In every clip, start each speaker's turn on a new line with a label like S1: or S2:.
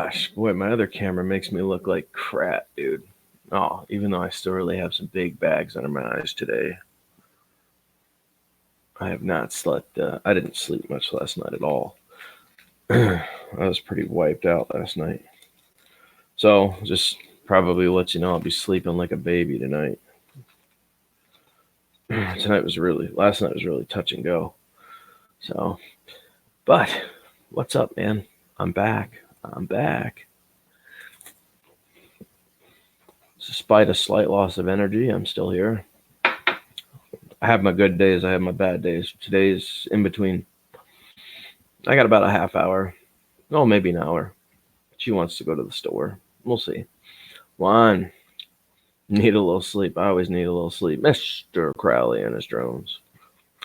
S1: gosh, boy, my other camera makes me look like crap, dude. Oh, even though I still really have some big bags under my eyes today. I have not slept. I didn't sleep much last night at all. I was pretty wiped out last night. So, just probably let you know I'll be sleeping like a baby tonight. Last night was really touch and go. So, but what's up, man? I'm back. I'm back. Despite a slight loss of energy, I'm still here. I have my good days. I have my bad days. Today's in between. I got about a half hour. Oh, maybe an hour. She wants to go to the store. We'll see. Juan, need a little sleep. I always need a little sleep. Mr. Crowley and his drones.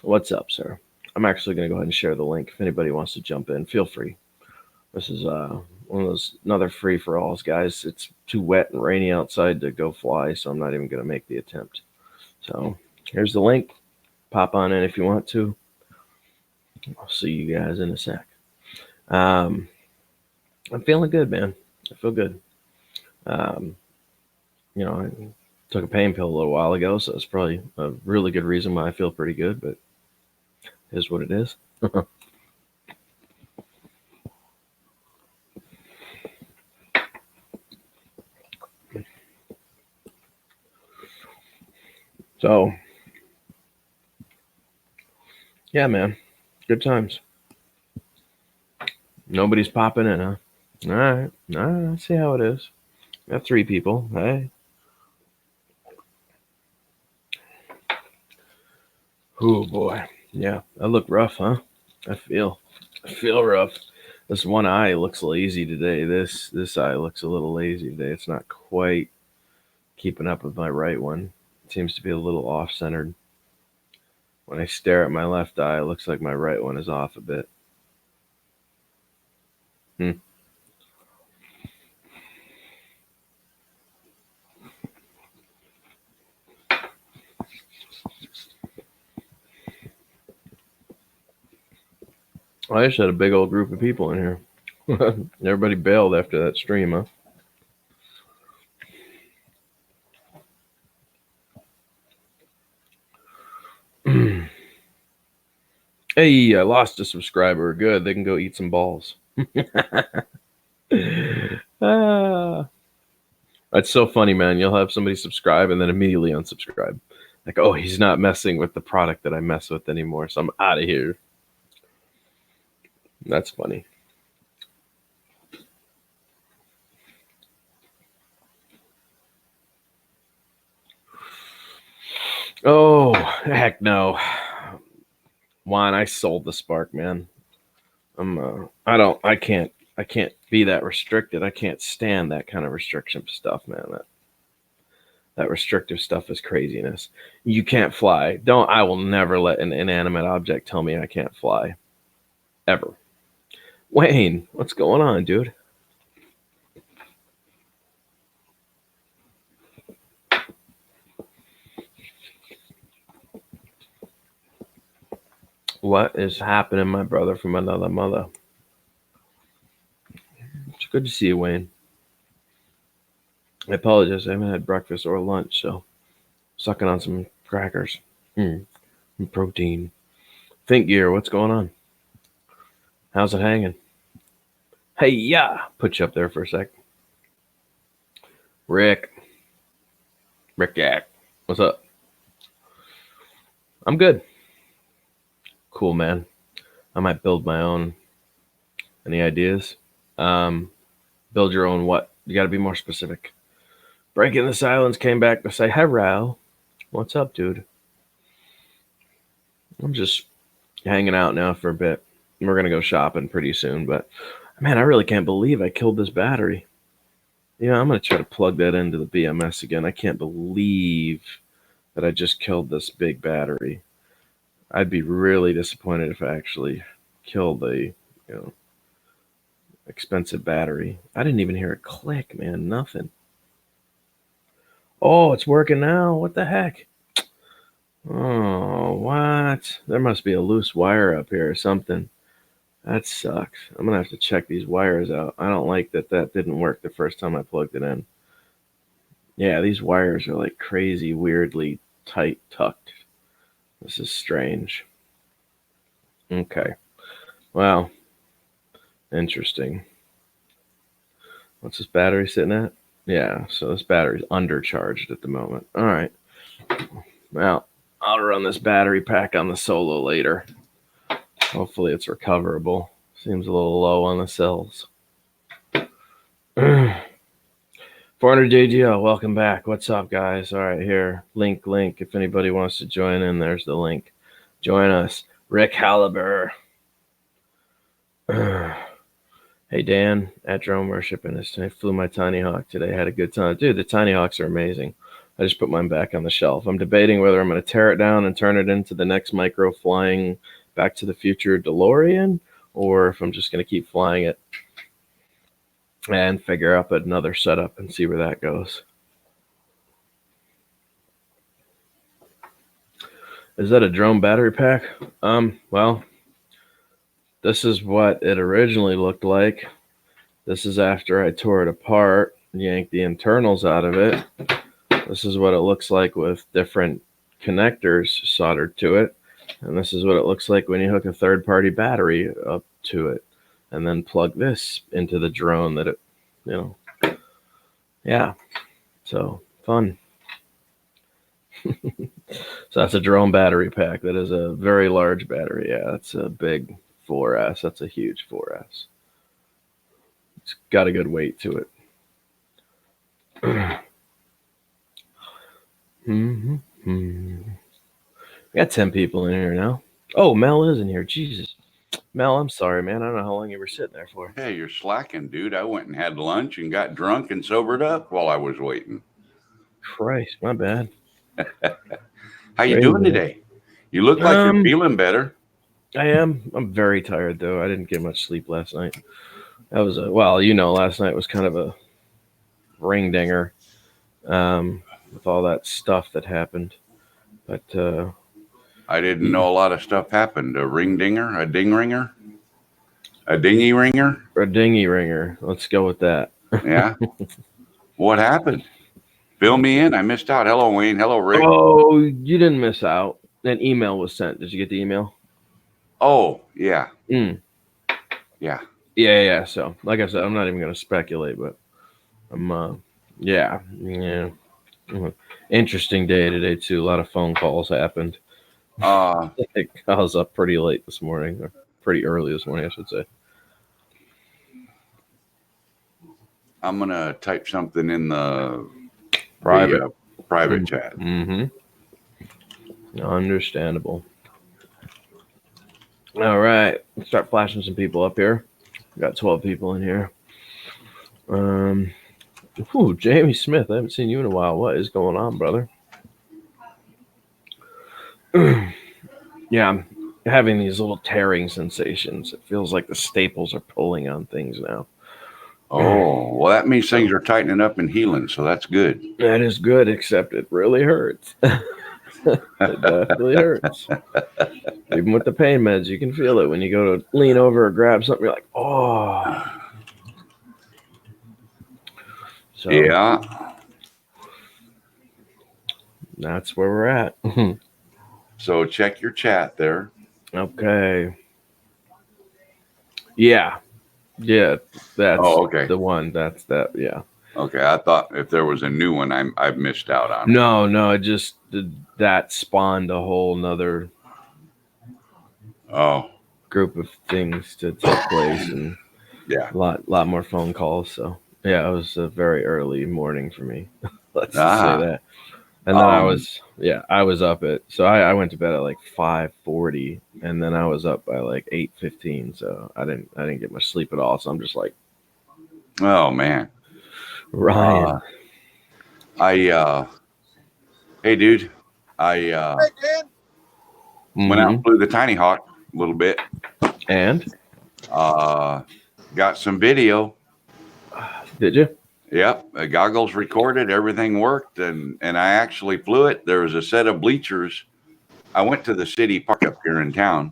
S1: What's up, sir? I'm actually going to go ahead and share the link. If anybody wants to jump in, feel free. This is one of those another free for alls, guys. It's too wet and rainy outside to go fly, so I'm not even going to make the attempt. So here's the link. Pop on in if you want to. I'll see you guys in a sec. I'm feeling good, man. I feel good. Um, I took a pain pill a little while ago, so it's probably a really good reason why I feel pretty good, but it is what it is. So, yeah, man. Good times. Nobody's popping in, huh? All right. I see how it is. Got 3 people. Hey. Oh boy. Yeah, I look rough, huh? I feel rough. This one eye looks lazy today. This eye looks a little lazy today. It's not quite keeping up with my right one. It seems to be a little off centered. When I stare at my left eye, it looks like my right one is off a bit. Hmm. I just had a big old group of people in here. Everybody bailed after that stream, huh? Hey, I lost a subscriber. Good, they can go eat some balls. Ah, that's so funny, man. You'll have somebody subscribe and then immediately unsubscribe. Like, oh, he's not messing with the product that I mess with anymore, so I'm out of here. That's funny. Oh, heck no. Juan, I sold the Spark, man. I can't be that restricted. I can't stand that kind of restriction stuff, man. That restrictive stuff is craziness. You can't fly. I will never let an inanimate object tell me I can't fly. Ever. Wayne, what's going on, dude? What is happening, my brother from another mother? It's good to see you, Wayne. I apologize. I haven't had breakfast or lunch, so sucking on some crackers. Protein. Think gear, what's going on? How's it hanging? Hey, yeah. Put you up there for a sec. Rick. Rick Yak. What's up? I'm good. Cool, man. I might build my own. Any ideas? Build your own what? You got to be more specific. Breaking the silence came back to say, hello. What's up, dude? I'm just hanging out now for a bit. We're going to go shopping pretty soon, but man, I really can't believe I killed this battery. I'm going to try to plug that into the BMS again. I can't believe that I just killed this big battery. I'd be really disappointed if I actually killed the, expensive battery. I didn't even hear it click, man. Nothing. Oh, it's working now. What the heck? Oh, what? There must be a loose wire up here or something. That sucks. I'm gonna have to check these wires out. I don't like that didn't work the first time I plugged it in. Yeah, these wires are like crazy, weirdly tight tucked. This is strange. Okay. Wow. Interesting. What's this battery sitting at? Yeah, so this battery's undercharged at the moment. All right. Well, I'll run this battery pack on the Solo later. Hopefully it's recoverable. Seems a little low on the cells. 400 JGL, welcome back. What's up, guys? All right, here. Link. If anybody wants to join in, there's the link. Join us. Rick Halliber. Hey, Dan, at Drone Worship, and I flew my Tiny Hawk today. Had a good time. Dude, the Tiny Hawks are amazing. I just put mine back on the shelf. I'm debating whether I'm going to tear it down and turn it into the next micro flying Back to the Future DeLorean, or if I'm just going to keep flying it and figure out another setup and see where that goes. Is that a drone battery pack? Well, this is what it originally looked like. This is after I tore it apart, yanked the internals out of it. This is what it looks like with different connectors soldered to it. And this is what it looks like when you hook a third-party battery up to it and then plug this into the drone that it, yeah. So fun. So that's a drone battery pack. That is a very large battery. Yeah, that's a big 4S. That's a huge 4S. It's got a good weight to it. We got 10 people in here now. Oh, Mel is in here. Jesus. Mel, I'm sorry, man. I don't know how long you were sitting there for.
S2: Hey, you're slacking, dude. I went and had lunch and got drunk and sobered up while I was waiting.
S1: Christ, my bad.
S2: How you doing today? You look like you're feeling better.
S1: I am. I'm very tired, though. I didn't get much sleep last night. That was last night was kind of a ring dinger with all that stuff that happened. But
S2: I didn't know a lot of stuff happened. A ring dinger, a ding ringer, a dingy ringer,
S1: a dingy ringer. Let's go with that.
S2: Yeah. What happened? Fill me in. I missed out. Hello, Wayne. Hello, Rick.
S1: Oh, you didn't miss out. An email was sent. Did you get the email?
S2: Oh, yeah.
S1: Yeah. Yeah. So, like I said, I'm not even going to speculate, but I'm, yeah. Interesting day today, too. A lot of phone calls happened. I was up pretty late this morning, or pretty early this morning, I should say.
S2: I'm going to type something in the
S1: private
S2: chat.
S1: Understandable. All right. Let's start flashing some people up here. We got 12 people in here. Jamie Smith. I haven't seen you in a while. What is going on, brother? Yeah, I'm having these little tearing sensations. It feels like the staples are pulling on things now.
S2: Oh, well, that means things are tightening up and healing, so that's good.
S1: That is good, except it really hurts. It definitely hurts. Even with the pain meds, you can feel it when you go to lean over or grab something. You're like, oh. So,
S2: yeah.
S1: That's where we're at.
S2: So check your chat there.
S1: Okay. Yeah. That's
S2: okay.
S1: The one. That's that. Yeah.
S2: Okay. I thought if there was a new one, I've missed out on.
S1: No. It just that spawned a whole nother group of things to take place, and a lot more phone calls. So yeah, it was a very early morning for me. Let's just say that. And then I was up at, so I went to bed at like 5:40, and then I was up by like 8:15. So I didn't get much sleep at all. So I'm just like,
S2: oh man,
S1: Ryan.
S2: Hey dude, I went out and flew the Tiny Hawk a little bit,
S1: and
S2: got some video.
S1: Did you?
S2: Yep, the goggles recorded, everything worked, and I actually flew it. There was a set of bleachers. I went to the city park up here in town,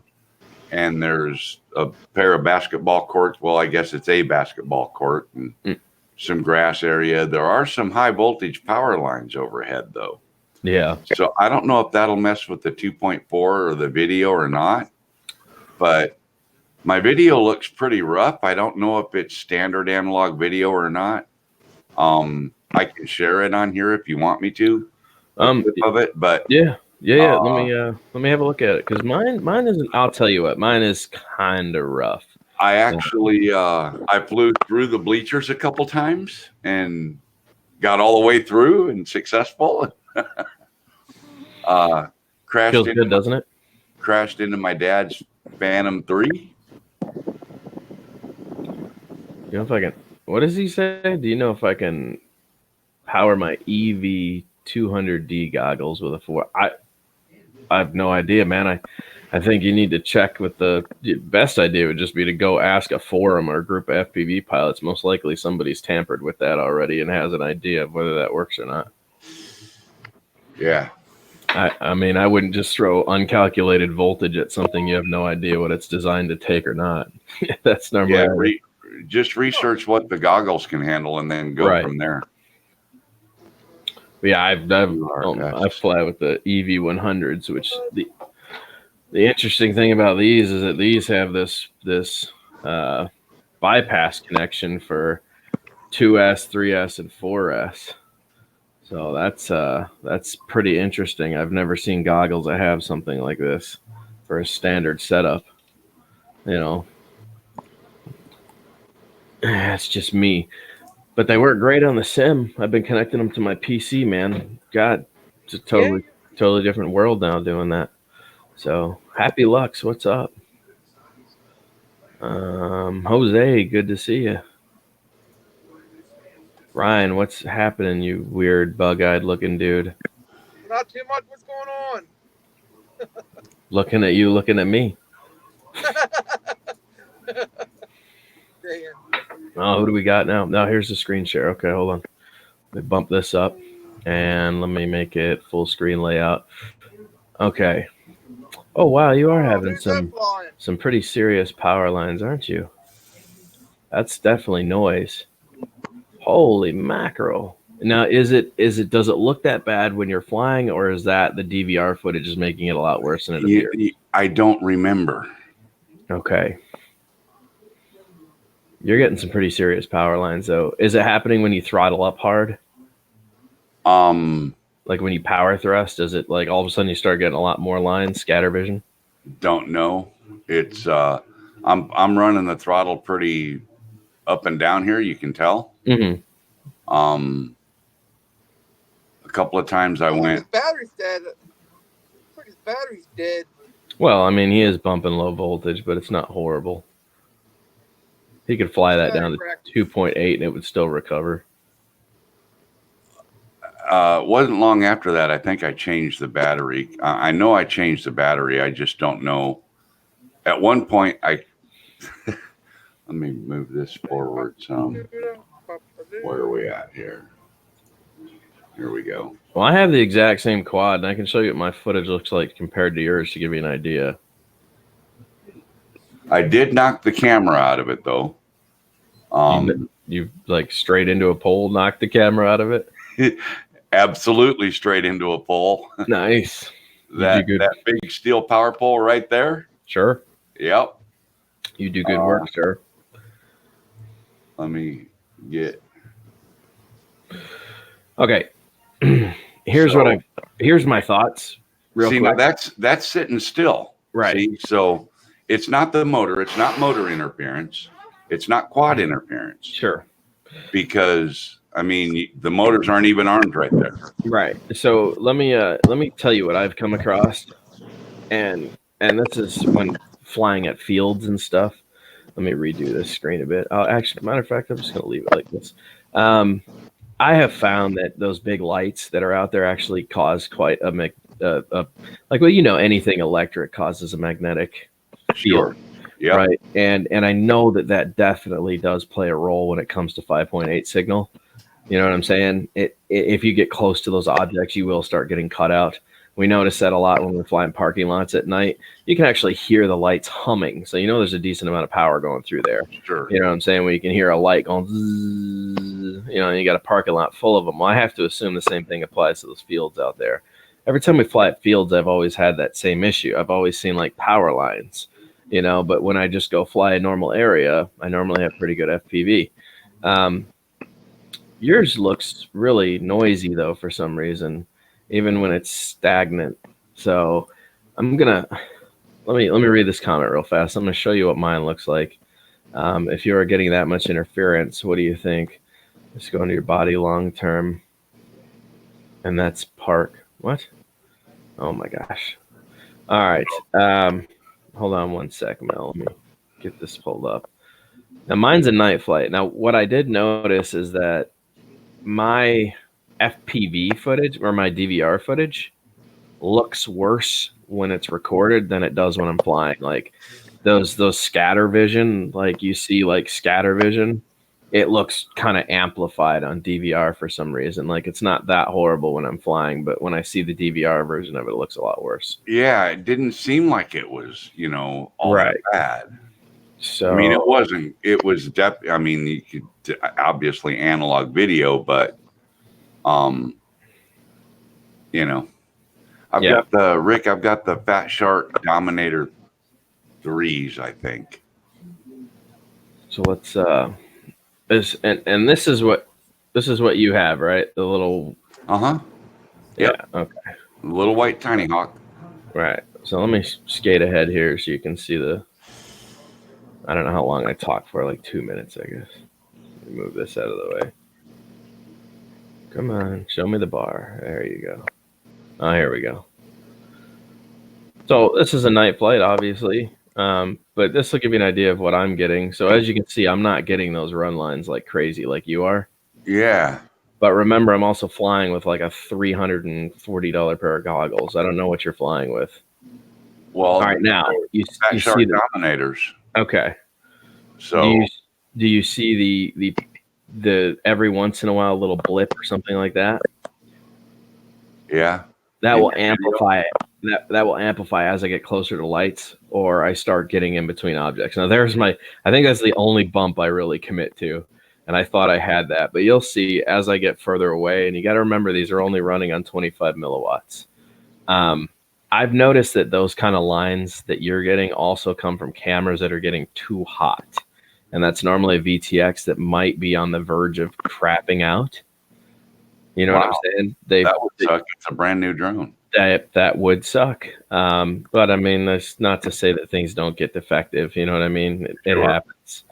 S2: and there's a pair of basketball courts. Well, I guess it's a basketball court and some grass area. There are some high voltage power lines overhead, though.
S1: Yeah.
S2: So I don't know if that'll mess with the 2.4 or the video or not, but my video looks pretty rough. I don't know if it's standard analog video or not. I can share it on here if you want me to. Of it, but
S1: yeah. Let me have a look at it, because mine isn't. I'll tell you what, mine is kind of rough.
S2: I actually I flew through the bleachers a couple times and got all the way through and successful. Crashed
S1: Feels good, doesn't it?
S2: Crashed into my dad's Phantom 3.
S1: You know if I can? What does he say? Do you know if I can power my EV 200D goggles with a 4? I have no idea, man. I think you need to check with the best idea would just be to go ask a forum or a group of FPV pilots. Most likely somebody's tampered with that already and has an idea of whether that works or not.
S2: Yeah.
S1: I mean, I wouldn't just throw uncalculated voltage at something you have no idea what it's designed to take or not. That's normally.
S2: Yeah, just research what the goggles can handle and then go from there.
S1: Yeah, I fly with the EV100s, which the interesting thing about these is that these have this bypass connection for 2S, 3S, and 4S. So that's pretty interesting. I've never seen goggles that have something like this for a standard setup. You know, it's just me. But they work great on the sim. I've been connecting them to my PC, man. God, it's a totally different world now doing that. So Happy Lux, what's up? Jose, good to see you. Ryan, what's happening, you weird bug-eyed looking dude?
S3: Not too much. What's going on?
S1: Looking at you, looking at me. Oh, who do we got now? Now here's the screen share. Okay, hold on. Let me bump this up and let me make it full screen layout. Okay. Oh wow, you are having some pretty serious power lines, aren't you? That's definitely noise. Holy mackerel. Now does it look that bad when you're flying, or is that the DVR footage is making it a lot worse than it appears?
S2: I don't remember.
S1: Okay. You're getting some pretty serious power lines, though. Is it happening when you throttle up hard? Like when you power thrust, does it like all of a sudden you start getting a lot more lines, scatter vision?
S2: Don't know. It's I'm running the throttle pretty up and down here. You can tell.
S1: Mm-hmm.
S2: A couple of times I went.
S3: His battery's dead. His battery's dead.
S1: Well, I mean, he is bumping low voltage, but it's not horrible. He could fly that down to 2.8 and it would still recover.
S2: Wasn't long after that, I think I changed the battery. I know I changed the battery. I just don't know. At one point, let me move this forward some. Where are we at here? Here we go.
S1: Well, I have the exact same quad, and I can show you what my footage looks like compared to yours to give you an idea.
S2: I did knock the camera out of it, though.
S1: You like straight into a pole, knocked the camera out of it?
S2: Absolutely straight into a pole.
S1: Nice.
S2: That big steel power pole right there?
S1: Sure.
S2: Yep.
S1: You do good work, sir.
S2: Let me get...
S1: Okay. Here's my thoughts. Real quick.
S2: Now that's sitting still.
S1: Right.
S2: See? So it's not the motor. It's not motor interference. It's not quad interference.
S1: Sure.
S2: Because I mean, the motors aren't even armed right there.
S1: Right. So let me tell you what I've come across, and this is when flying at fields and stuff. Let me redo this screen a bit. Actually, matter of fact, I'm just going to leave it like this. I have found that those big lights that are out there actually cause quite anything electric causes a magnetic field.
S2: Yeah.
S1: Right. And I know that definitely does play a role when it comes to 5.8 signal. You know what I'm saying? If you get close to those objects, you will start getting cut out. We notice that a lot when we're flying parking lots at night. You can actually hear the lights humming, so you know there's a decent amount of power going through there.
S2: Sure.
S1: You know what I'm saying? Where you can hear a light going, zzz, you know, and you got a parking lot full of them. Well, I have to assume the same thing applies to those fields out there. Every time we fly at fields, I've always had that same issue. I've always seen like power lines, you know, but when I just go fly a normal area, I normally have pretty good FPV. Yours looks really noisy though for some reason, even when it's stagnant. So I'm gonna let me read this comment real fast. I'm gonna show you what mine looks like. If you are getting that much interference, what do you think? Let's go into your body long term, and that's park. What? Oh my gosh! All right. Hold on one second, Mel. Let me get this pulled up. Now mine's a night flight. Now what I did notice is that my FPV footage or my DVR footage looks worse when it's recorded than it does when I'm flying. Like those scatter vision, like you see like scatter vision, it looks kind of amplified on DVR for some reason. Like it's not that horrible when I'm flying, but when I see the DVR version of it, it looks a lot worse.
S2: Yeah, it didn't seem like it was, you know, all
S1: Right.
S2: that bad.
S1: So
S2: I mean, it wasn't. It was I mean, you could obviously analog video, but you know, I've got the Fat Shark Dominator 3s, I think.
S1: So let's this and this is what you have, right? The little
S2: Yeah.
S1: Okay.
S2: Little white Tiny Hawk.
S1: Right. So let me skate ahead here so you can see the. I don't know how long I talked for, like 2 minutes, I guess. Let me move this out of the way. Come on, show me the bar. There you go. Oh, here we go. So this is a night flight, obviously, but this will give you an idea of what I'm getting. So as you can see, I'm not getting those run lines like crazy like you are.
S2: Yeah.
S1: But remember, I'm also flying with like a $340 pair of goggles. I don't know what you're flying with.
S2: Well,
S1: All right, now you
S2: Fat Shark
S1: see the
S2: Dominators.
S1: okay.
S2: So
S1: Do you see the every once in a while little blip or something like that?
S2: yeah.
S1: That will amplify it. That will amplify as I get closer to lights or I start getting in between objects. Now I think that's the only bump I really commit to. And I thought I had that, but you'll see as I get further away, and you got to remember these are only running on 25 milliwatts. I've noticed that those kind of lines that you're getting also come from cameras that are getting too hot. And that's normally a VTX that might be on the verge of crapping out. You know what I'm saying?
S2: That would suck. It's a brand new drone.
S1: That would suck. But I mean, that's not to say that things don't get defective. You know what I mean? It happens.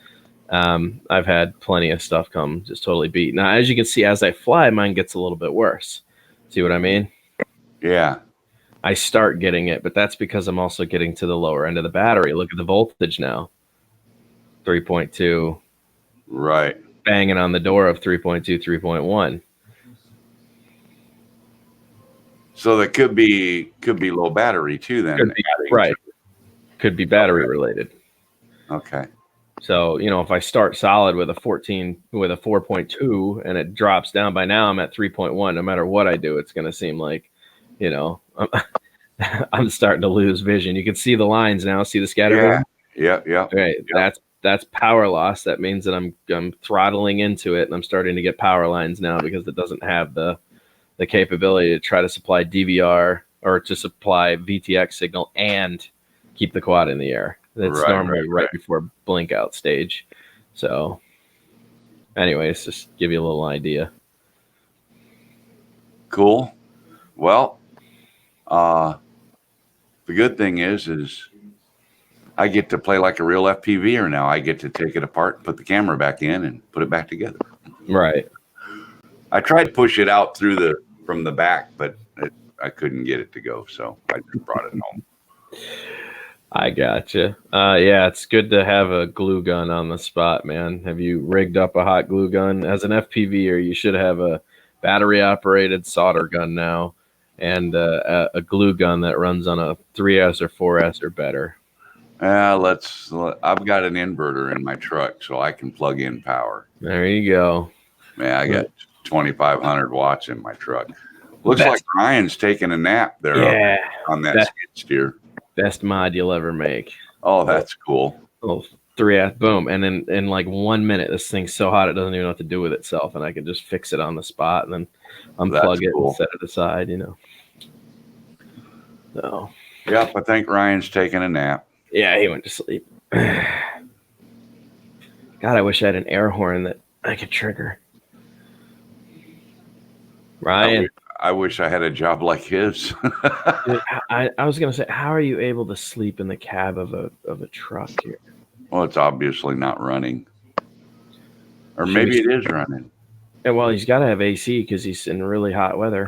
S1: I've had plenty of stuff come just totally beat. Now, as you can see, as I fly, mine gets a little bit worse. See what I mean?
S2: Yeah.
S1: I start getting it, but that's because I'm also getting to the lower end of the battery. Look at the voltage now. 3.2.
S2: Right.
S1: Banging on the door of 3.2, 3.1.
S2: So that could be low battery too then.
S1: Could be, right. Could be battery related.
S2: Okay.
S1: So, you know, if I start solid with a 4.2 and it drops down, by now I'm at 3.1. No matter what I do, it's going to seem like, you know, I'm starting to lose vision. You can see the lines now. See the scatter?
S2: Yeah.
S1: Right.
S2: Yeah.
S1: That's power loss. That means that I'm throttling into it, and I'm starting to get power lines now because it doesn't have the capability to try to supply DVR or to supply VTX signal and keep the quad in the air. That's normally right before blink out stage. So anyways, just give you a little idea.
S2: Cool. Well, the good thing is I get to play like a real FPVer now. I get to take it apart, put the camera back in, and put it back together.
S1: Right.
S2: I tried to push it out from the back, but I couldn't get it to go, so I just brought it home.
S1: I gotcha. Yeah, it's good to have a glue gun on the spot, man. Have you rigged up a hot glue gun? As an FPVer, you should have a battery-operated solder gun now and a glue gun that runs on a 3S or 4S or better.
S2: I've got an inverter in my truck, so I can plug in power.
S1: There you go.
S2: Man, I got 2,500 watts in my truck. Looks
S1: Best-
S2: like Ryan's taking a nap there
S1: Yeah,
S2: on that
S1: best-
S2: skid steer.
S1: best mod you'll ever make.
S2: Oh, that's cool.
S1: Oh, 3S, boom, and in like 1 minute, this thing's so hot it doesn't even know what to do with itself, and I can just fix it on the spot and then unplug
S2: That's
S1: it
S2: cool.
S1: and set it aside. You know. So
S2: Yep, I think Ryan's taking a nap.
S1: yeah, he went to sleep. God, I wish I had an air horn that I could trigger. Ryan,
S2: I wish I had a job like his.
S1: dude, I was gonna say, how are you able to sleep in the cab of a truck here?
S2: Well, it's obviously not running. Or
S1: Should
S2: maybe
S1: we-
S2: it is running.
S1: Yeah, well, he's got to have AC because he's in really hot weather.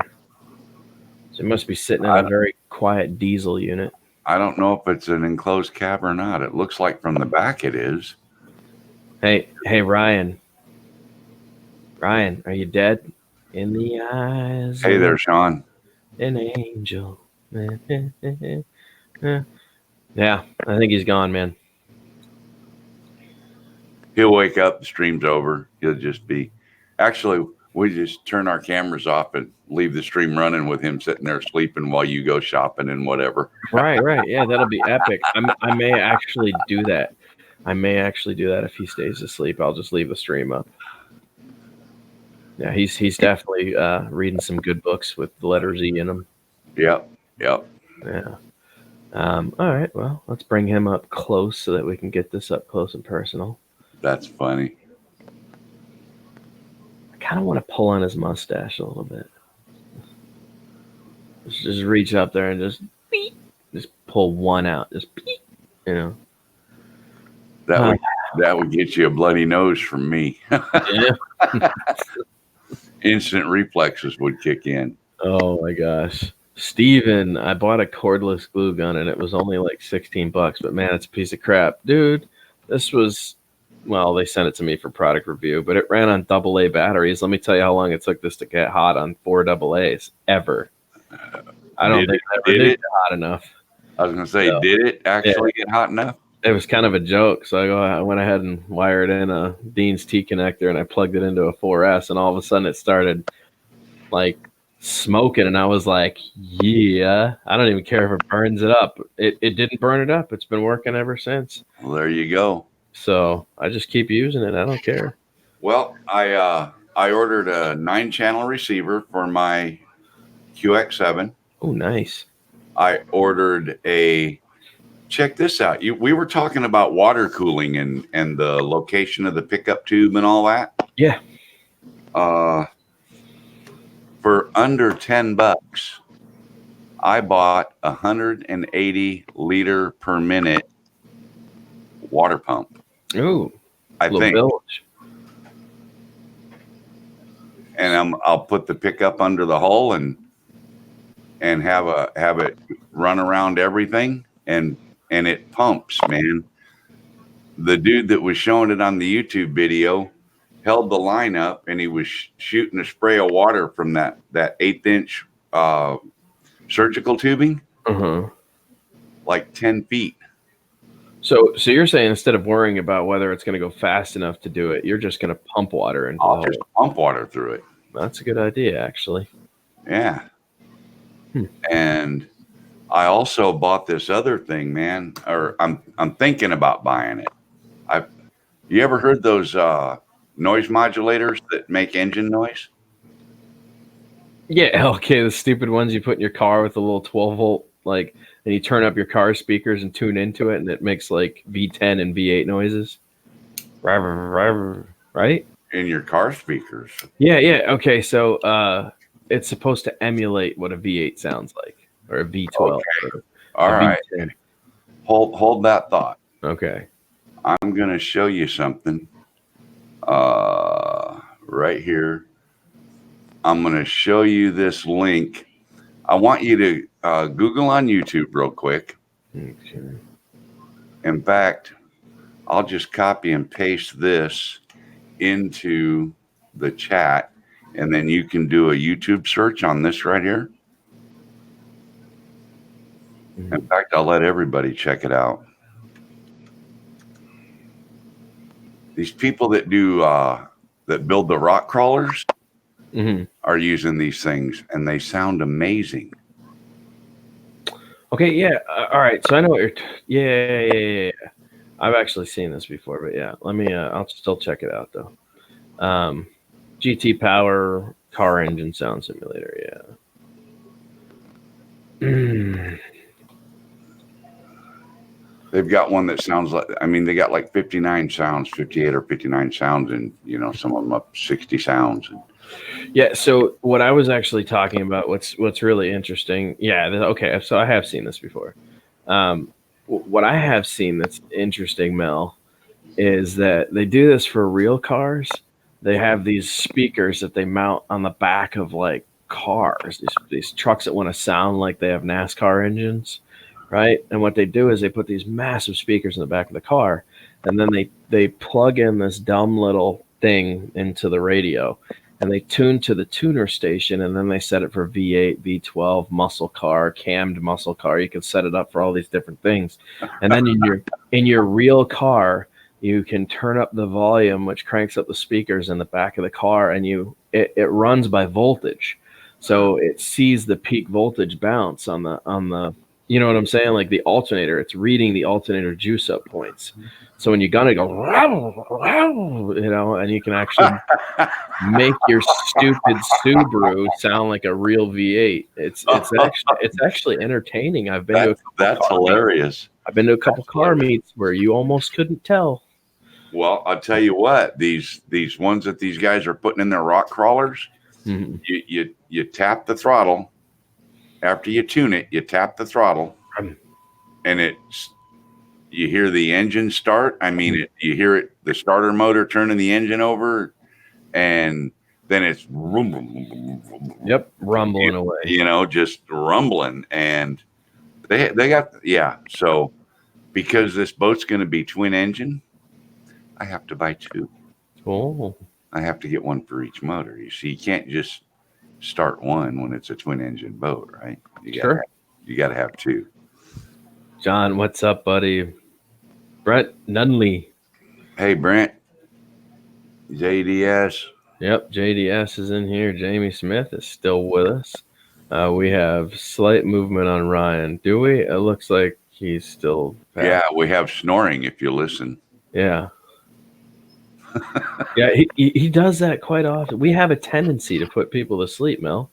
S1: So he must be sitting in
S2: I
S1: a
S2: don't-
S1: very quiet diesel unit.
S2: I don't know if it's an enclosed cab or not. It looks like from the back it is.
S1: Hey, Ryan. Ryan, are you dead? In the eyes
S2: Hey
S1: of
S2: there, Sean.
S1: an angel. Yeah, I think he's gone, man.
S2: He'll wake up, the stream's over. He'll just be. Actually, we just turn our cameras off and leave the stream running with him sitting there sleeping while you go shopping and whatever.
S1: Right. Yeah, that'll be epic. I may actually do that. If he stays asleep. I'll just leave the stream up. Yeah, he's definitely reading some good books with the letter Z in them.
S2: Yep.
S1: Yeah. All right. Well, let's bring him up close so that we can get this up close and personal.
S2: That's funny.
S1: I kind of want to pull on his mustache a little bit. Just reach up there and just pull one out. Just beep, you know.
S2: That would get you a bloody nose from me.
S1: Yeah.
S2: Instant reflexes would kick in.
S1: Oh my gosh. Steven, I bought a cordless glue gun and it was only like $16, but man, it's a piece of crap. Dude, this was, well, they sent it to me for product review, but it ran on AA batteries. Let me tell you how long it took this to get hot on 4 AA's ever. I don't think it ever did get hot enough.
S2: I was going to say, did it actually get hot enough?
S1: It was kind of a joke. So I went ahead and wired in a Dean's T connector and I plugged it into a 4S and all of a sudden it started like smoking and I was like, yeah, I don't even care if it burns it up. It didn't burn it up. It's been working ever since.
S2: Well, there you go.
S1: So I just keep using it. I don't care.
S2: Well, I ordered a 9-channel receiver for my QX7.
S1: Oh, nice.
S2: I ordered check this out. We were talking about water cooling and the location of the pickup tube and all that.
S1: Yeah.
S2: For under $10, I bought 180 liter per minute water pump.
S1: Ooh,
S2: I think,
S1: village.
S2: and I'll put the pickup under the hull and have it run around everything, and it pumps, man. The dude that was showing it on the YouTube video held the line up and he was shooting a spray of water from that 1/8-inch surgical tubing, like 10 feet.
S1: So you're saying instead of worrying about whether it's going to go fast enough to do it, you're just going to pump water into
S2: I'll
S1: the
S2: just
S1: hole.
S2: pump water through it.
S1: That's a good idea, actually.
S2: Yeah. And I also bought this other thing, man, or I'm thinking about buying it. You ever heard those noise modulators that make engine noise?
S1: Yeah, okay, the stupid ones you put in your car with a little 12-volt, like, and you turn up your car speakers and tune into it, and it makes like V10 and V8 noises. Right?
S2: In your car speakers.
S1: Yeah. Okay, so it's supposed to emulate what a V8 sounds like, or a V12.
S2: Okay. All right.
S1: V10.
S2: Hold that thought.
S1: Okay.
S2: I'm going to show you something right here. I'm going to show you this link. I want you to Google on YouTube real quick.
S1: Okay.
S2: In fact, I'll just copy and paste this into the chat, and then you can do a YouTube search on this right here. In fact, I'll let everybody check it out. These people that do that build the rock crawlers,
S1: Mhm.
S2: are using these things, and they sound amazing.
S1: Okay, yeah. All right. So I know what you're. Yeah. I've actually seen this before, but yeah. Let me. I'll still check it out though. GT Power car engine sound simulator. Yeah.
S2: They've got one that sounds like, I mean, they got like 59 sounds, 58 or 59 sounds, and some of them up 60 sounds.
S1: Yeah. So what I was actually talking about, what's really interesting. Yeah. Okay. So I have seen this before. What I have seen that's interesting, Mel, is that they do this for real cars. They have these speakers that they mount on the back of like cars, these trucks that want to sound like they have NASCAR engines, right? And what they do is they put these massive speakers in the back of the car, and then they plug in this dumb little thing into the radio, and they tune to the tuner station, and then they set it for V8, V12, muscle car, cammed muscle car. You can set it up for all these different things, and then in your real car you can turn up the volume, which cranks up the speakers in the back of the car, and it runs by voltage. So it sees the peak voltage bounce on the you know what I'm saying? Like the alternator, it's reading the alternator juice up points. So when you gun it, go, and you can actually make your stupid Subaru sound like a real V8. It's actually entertaining.
S2: That's hilarious.
S1: I've been to a couple car meets where you almost couldn't tell.
S2: Well, I'll tell you what, these ones that these guys are putting in their rock crawlers,
S1: Mhm.
S2: you tap the throttle. After you tune it, you tap the throttle, and you hear the engine start. I mean, you hear it, the starter motor turning the engine over, and then it's
S1: Yep, rumbling away.
S2: Just rumbling. And they got, yeah. So because this boat's going to be twin engine, I have to buy two.
S1: Oh,
S2: I have to get one for each motor. You see, you can't just start one when it's a twin engine boat, right?
S1: Sure.
S2: You got to have two.
S1: John, what's up, buddy? Brett Nunley.
S2: Hey, Brent. JDS.
S1: Yep, JDS is in here. Jamie Smith is still with us. We have slight movement on Ryan. Do we? It looks like he's still back.
S2: Yeah, we have snoring if you listen.
S1: Yeah. Yeah, he does that quite often. We have a tendency to put people to sleep, Mel.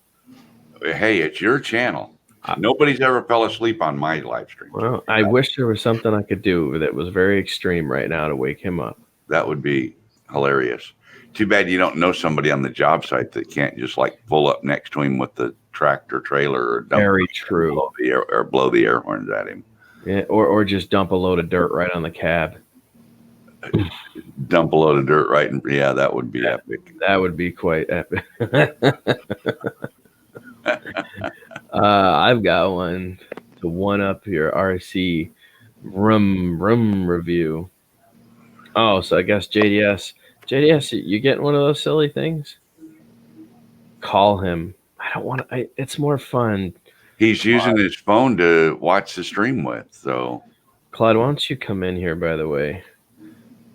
S2: Hey, it's your channel. Nobody's ever fell asleep on my live stream.
S1: Well, I wish there was something I could do that was very extreme right now to wake him up.
S2: That would be hilarious. Too bad you don't know somebody on the job site that can't just like pull up next to him with the tractor trailer or dump
S1: Very true.
S2: blow the air horns at him.
S1: Yeah, or just dump a load of dirt right on the cab.
S2: Dump a load of dirt right in. Yeah, that would be epic.
S1: That would be quite epic. I've got one to one up your RC room review. Oh, so I guess JDS, you getting one of those silly things? Call him. I don't want to. It's more fun.
S2: He's using his phone to watch the stream with. So,
S1: Claude, why don't you come in here? By the way,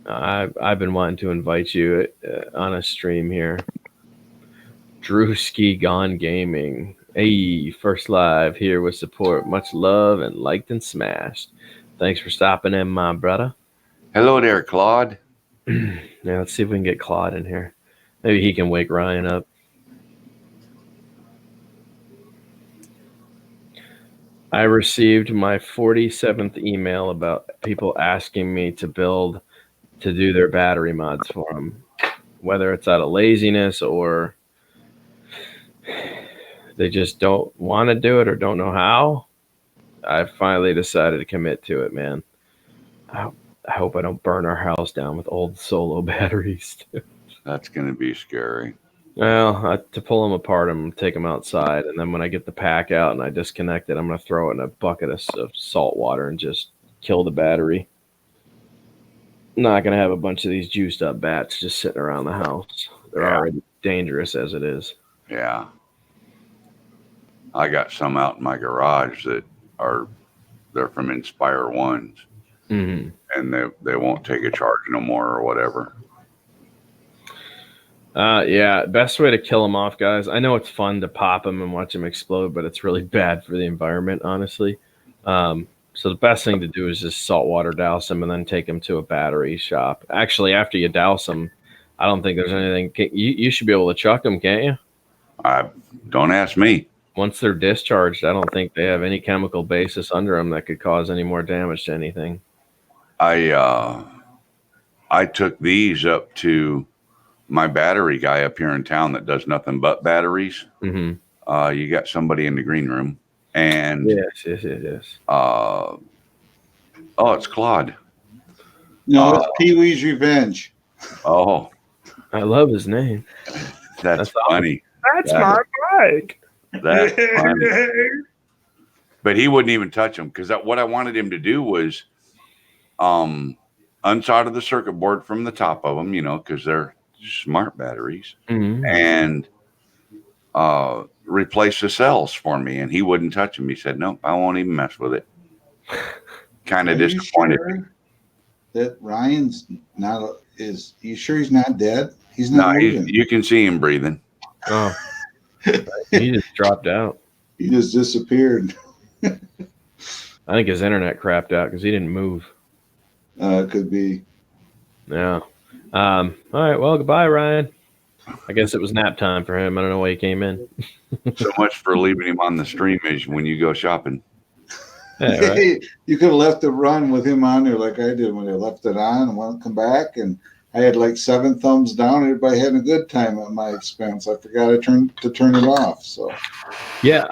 S1: I've been wanting to invite you on a stream here. Drewski Gone Gaming. Hey, first live here with support. Much love and liked and smashed. Thanks for stopping in, my brother.
S2: hello there, Claude.
S1: Yeah, let's see if we can get Claude in here. Maybe he can wake Ryan up. I received my 47th email about people asking me to do their battery mods for them, whether it's out of laziness or they just don't want to do it or don't know how. I finally decided to commit to it, man. I hope I don't burn our house down with old Solo batteries.
S2: That's going to be scary.
S1: Well, to pull them apart, I'm going to take them outside, and then when I get the pack out and I disconnect it, I'm going to throw it in a bucket of salt water and just kill the battery. I'm not going to have a bunch of these juiced up bats just sitting around the house. They're already dangerous as it is.
S2: Yeah. I got some out in my garage that they're from Inspire Ones,
S1: Mm-hmm.
S2: and they won't take a charge no more or whatever.
S1: Yeah, best way to kill them off, guys. I know it's fun to pop them and watch them explode, but it's really bad for the environment, honestly. So the best thing to do is just saltwater douse them and then take them to a battery shop. Actually, after you douse them, I don't think there's anything. You should be able to chuck them, can't you?
S2: Don't ask me.
S1: Once they're discharged, I don't think they have any chemical basis under them that could cause any more damage to anything.
S2: I took these up to my battery guy up here in town that does nothing but batteries.
S1: Mm-hmm.
S2: You got somebody in the green room, and
S1: Yes.
S2: oh, it's Claude.
S4: No, it's Pee Wee's Revenge.
S2: Oh,
S1: I love his name.
S2: that's funny.
S1: That's my bike.
S2: That's funny. But he wouldn't even touch them because what I wanted him to do was unsolder the circuit board from the top of them, because they're smart batteries,
S1: Mm-hmm.
S2: and replace the cells for me. And he wouldn't touch them. He said, "Nope, I won't even mess with it." Kind of
S4: Are you
S2: disappointed.
S4: sure that Ryan's not? Is you sure he's not dead? He's
S2: No,
S4: not moving.
S2: you can see him breathing.
S1: Oh, he just dropped out.
S4: He just disappeared.
S1: I think his internet crapped out because he didn't move.
S4: Could be.
S1: Yeah. All right. Well, goodbye, Ryan. I guess it was nap time for him. I don't know why he came in.
S2: So much for leaving him on the stream is when you go shopping.
S1: Yeah, right.
S4: You could have left it run with him on there like I did when I left it on and want to come back, and I had like 7 thumbs down. Everybody had a good time at my expense. I forgot to turn it off. So
S1: Yeah,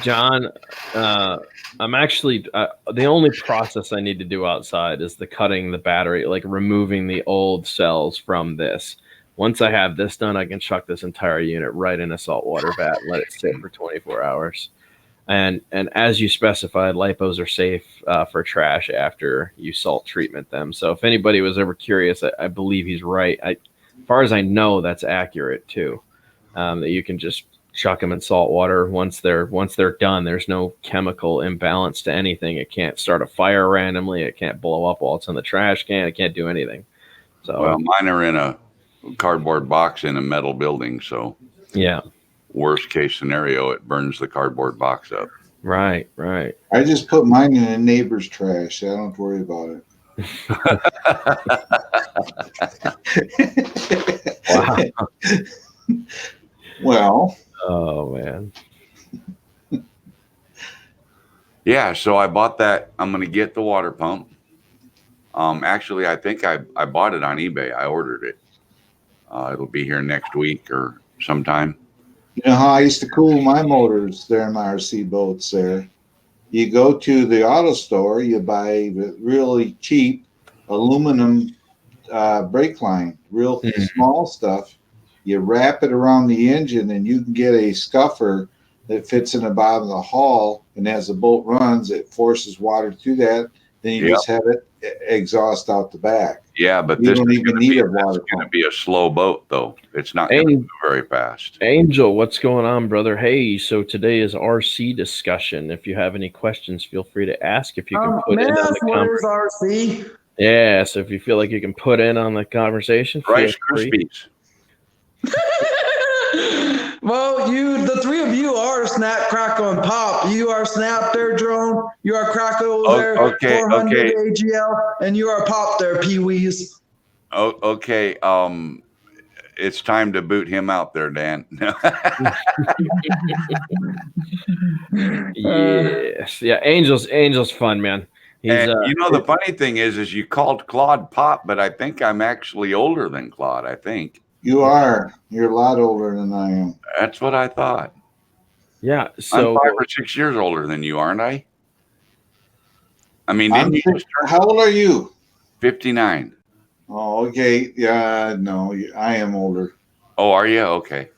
S1: John, I'm actually the only process I need to do outside is the cutting the battery, like removing the old cells from this. Once I have this done, I can chuck this entire unit right in a saltwater vat and let it sit for 24 hours. And as you specified, lipos are safe for trash after you salt treatment them. So if anybody was ever curious, I believe he's right. As far as I know, that's accurate too. That you can just chuck them in salt water once they're done. There's no chemical imbalance to anything. It can't start a fire randomly. It can't blow up while it's in the trash can. It can't do anything. So
S2: Well, mine are in a cardboard box in a metal building. So
S1: yeah,
S2: worst case scenario, it burns the cardboard box up.
S1: right.
S4: I just put mine in a neighbor's trash. So I don't have to worry about it.
S1: Wow.
S4: Well,
S1: Oh man.
S2: Yeah, so I bought that. I'm going to get the water pump. Actually, I think I bought it on eBay. I ordered it. It'll be here next week or sometime.
S4: you know how I used to cool my motors there in my RC boats there? You go to the auto store, you buy the really cheap aluminum brake line, real small stuff. You wrap it around the engine and you can get a scuffer that fits in the bottom of the hull, and as the boat runs, it forces water through that. Then you just have it exhaust out the back.
S2: Yeah, but
S4: You
S2: this
S4: don't
S2: is
S4: even
S2: gonna
S4: need
S2: be,
S4: a water
S2: this is going to
S4: pump.
S2: be a slow boat, though. It's not going to go very fast.
S1: Angel, what's going on, brother? Hey, so today is RC discussion. If you have any questions, feel free to ask. If you can put in on the conversation.
S5: RC?
S1: Yeah, so if you feel like you can put in on the conversation, feel
S2: Rice
S1: free.
S2: Krispies.
S5: Well, the three of you are Snap, Crackle, and Pop. You are Snap there, Drone. You are Crackle there,
S2: Okay,
S5: 400
S2: okay.
S5: AGL, and you are Pop there, Pee Wees.
S2: Oh, okay. It's time to boot him out there, Dan.
S1: Yes, yeah. Angel's fun, man. He's
S2: And the funny thing is you called Claude Pop, but I think I'm actually older than Claude. I think
S4: You are. You're a lot older than I am.
S2: that's what I thought.
S1: yeah.
S2: I'm
S1: So
S2: 5 or 6 years older than you, aren't I? I mean,
S4: I'm
S2: didn't you just turn
S4: how old are you?
S2: 59?
S4: Oh, okay. Yeah, no, I am older.
S2: Oh, are you? Okay.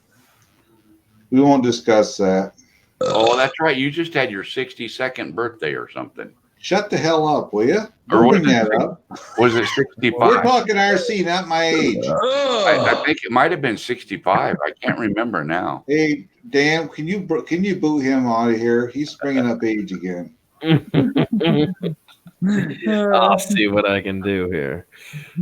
S4: We won't discuss that.
S2: Oh, that's right. You just had your 62nd birthday or something.
S4: Shut the hell up, will you?
S2: Or
S4: Don't
S2: was
S4: bring
S2: it
S4: that up.
S2: Was it
S4: We're
S2: 65?
S4: talking RC, not my age.
S2: I think it might have been 65. I can't remember now.
S4: Hey, Dan, can you boot him out of here? He's bringing up age again.
S1: I'll see what I can do here.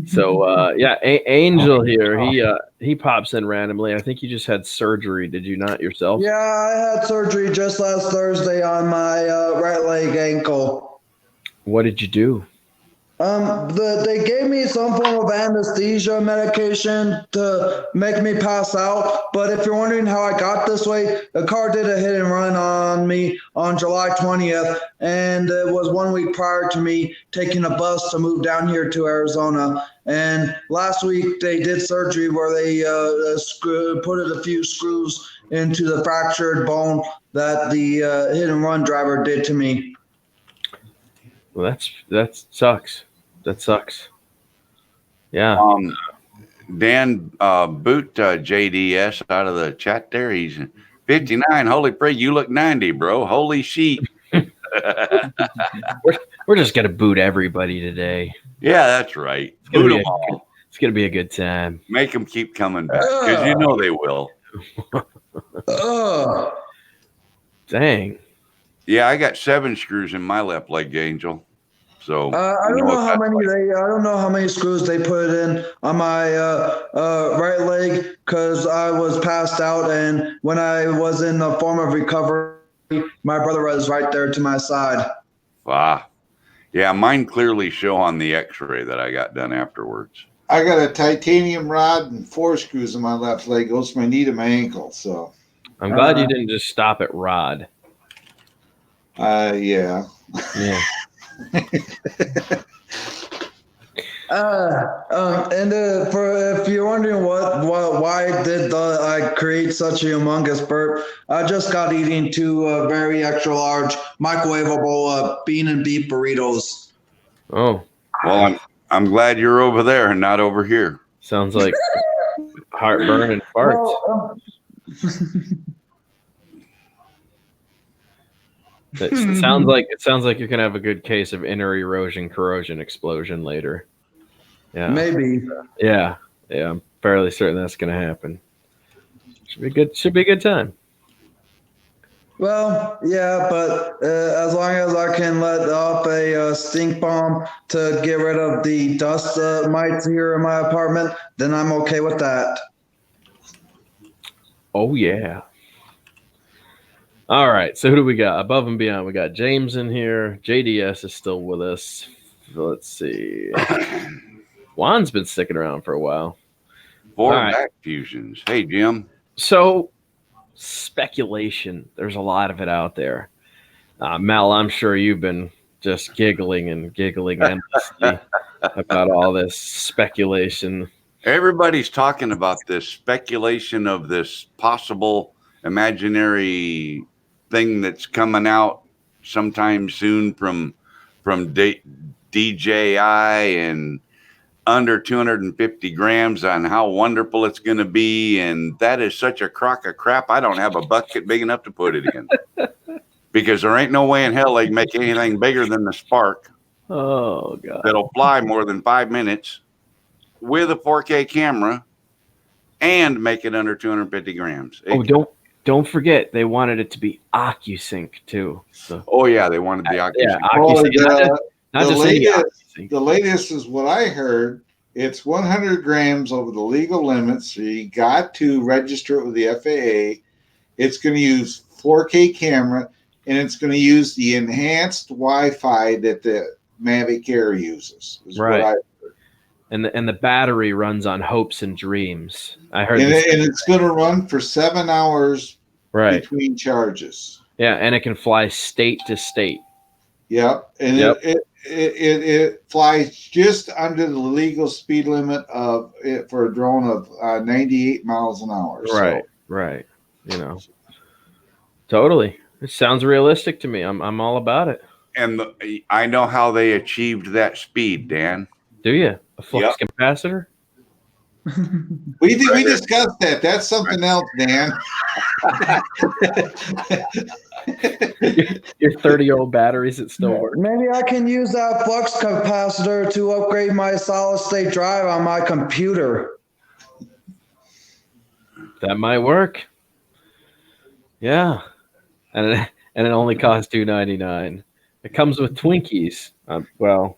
S1: So yeah, Angel here. He pops in randomly. I think you just had surgery, did you not yourself?
S5: Yeah, I had surgery just last Thursday on my right leg ankle.
S1: What did you do?
S5: They gave me some form of anesthesia medication to make me pass out. But if you're wondering how I got this way, a car did a hit and run on me on July 20th, and it was 1 week prior to me taking a bus to move down here to Arizona. And last week they did surgery where they put a few screws into the fractured bone that the hit and run driver did to me.
S1: Well, that sucks. That sucks. Yeah.
S2: Dan boot JDS out of the chat there. He's 59. Holy prig, you look 90, bro. Holy sheep.
S1: We're just gonna boot everybody today.
S2: Yeah, that's right.
S1: It's gonna,
S2: Boot
S1: be
S2: them all.
S1: it's gonna be a good time.
S2: Make them keep coming back because you know they will.
S1: Dang.
S2: Yeah, I got 7 screws in my left leg, Angel. So
S5: I don't know how many I don't know how many screws they put in on my right leg because I was passed out, and when I was in a form of recovery, my brother was right there to my side.
S2: Ah, yeah, mine clearly show on the X-ray that I got done afterwards.
S4: I got a titanium rod and 4 screws in my left leg. Goes from my knee to my ankle. So
S1: I'm glad you didn't just stop at rod.
S4: yeah.
S1: Yeah.
S5: For if you're wondering why did I create such a humongous burp, I just got eating 2 very extra large microwavable bean and beef burritos.
S1: Oh,
S2: Well, I'm glad you're over there and not over here.
S1: sounds like heartburn and farts.
S5: Well,
S1: It sounds like you're gonna have a good case of inner erosion corrosion explosion later. Yeah.
S5: maybe.
S1: Yeah. I'm fairly certain that's gonna happen. Should be good. Should be a good time.
S5: Well, yeah, but as long as I can let off a stink bomb to get rid of the dust mites here in my apartment, then I'm okay with that.
S1: Oh yeah. All right. So who do we got above and beyond? We got James in here. JDS is still with us. Let's see. Juan's been sticking around for a while.
S2: 4
S1: All right.
S2: back fusions. Hey, Jim.
S1: So speculation. There's a lot of it out there. Mel, I'm sure you've been just giggling endlessly about all this speculation.
S2: Everybody's talking about this speculation of this possible imaginary thing that's coming out sometime soon from DJI and under 250 grams on how wonderful it's going to be. And that is such a crock of crap. I don't have a bucket big enough to put it in because there ain't no way in hell they can make anything bigger than the Spark
S1: Oh god.
S2: that'll fly more than 5 minutes with a 4K camera and make it under 250 grams.
S1: Don't forget they wanted it to be OcuSync too. So
S2: Oh yeah, they wanted the
S1: yeah,
S2: OcuSync.
S1: OcuSync. Not just any OcuSync.
S4: The latest is what I heard. It's 100 grams over the legal limits. So you got to register it with the FAA. It's going to use 4K camera, and it's going to use the enhanced Wi-Fi that the Mavic Air uses. Is
S1: Right.
S4: what I
S1: And the battery runs on hopes and dreams. I heard
S4: and,
S1: this.
S4: and it's going to run for 7 hours
S1: Right.
S4: between charges.
S1: Yeah, and it can fly state to state.
S4: Yep, and
S1: Yep.
S4: It flies just under the legal speed limit of it for a drone of 98 miles an hour.
S1: Right. Right. You know. Totally. It sounds realistic to me. I'm all about it.
S2: And I know how they achieved that speed, Dan.
S1: Do you? A flux capacitor?
S4: We discussed that. That's something else, Dan.
S1: Your 30-year-old batteries that still work.
S5: Maybe I can use that flux capacitor to upgrade my solid state drive on my computer.
S1: That might work. Yeah. And it only costs $299. It comes with Twinkies. Well,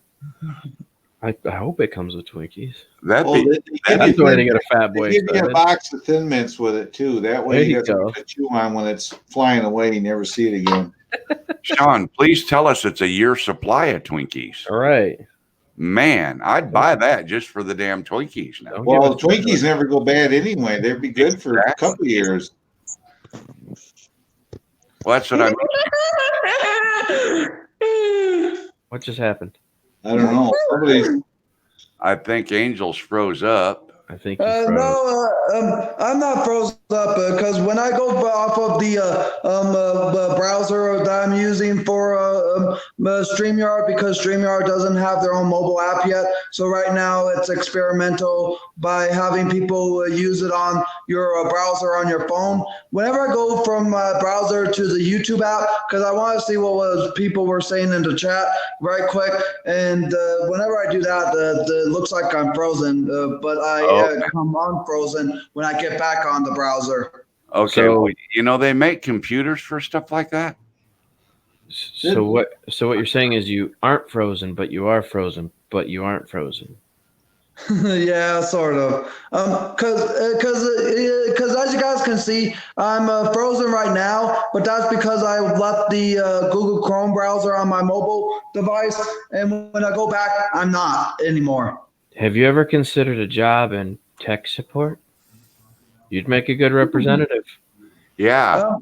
S1: I hope it comes with Twinkies.
S2: That'd
S4: Oh,
S2: be
S4: they give
S1: That's
S4: you
S1: the way to
S4: Thin-
S1: get a fat
S4: they
S1: boy
S4: give you a
S1: excited.
S4: box of Thin Mints with it too. That way
S1: There
S4: you
S1: you
S4: got something
S1: go.
S4: to chew on when it's flying away. You never see it again.
S2: Sean, please tell us it's a year supply of Twinkies.
S1: All right.
S2: Man, I'd buy that just for the damn Twinkies now.
S1: Don't
S4: Well,
S1: give us-
S4: Twinkies never go bad anyway. They'd be good for a couple of years.
S2: Well, that's what I mean.
S1: What just happened?
S4: I don't know. Somebody's
S2: I think Angels froze up.
S1: I think you froze.
S5: No, I'm not frozen up because when I go off of the browser that I'm using for StreamYard, because StreamYard doesn't have their own mobile app yet. So right now it's experimental by having people use it on your browser on your phone. Whenever I go from my browser to the YouTube app, because I want to see what people were saying in the chat right quick, and whenever I do that, it looks like I'm frozen, but I come unfrozen when I get back on the browser.
S2: Okay,
S1: So-
S2: well, you know they make computers for stuff like that.
S1: So what you're saying is you aren't frozen, but you are frozen, but you aren't frozen.
S5: Yeah, sort of. Because as you guys can see, I'm frozen right now, but that's because I left the Google Chrome browser on my mobile device, and when I go back, I'm not anymore.
S1: Have you ever considered a job in tech support? You'd make a good representative.
S2: Yeah,
S5: Uh,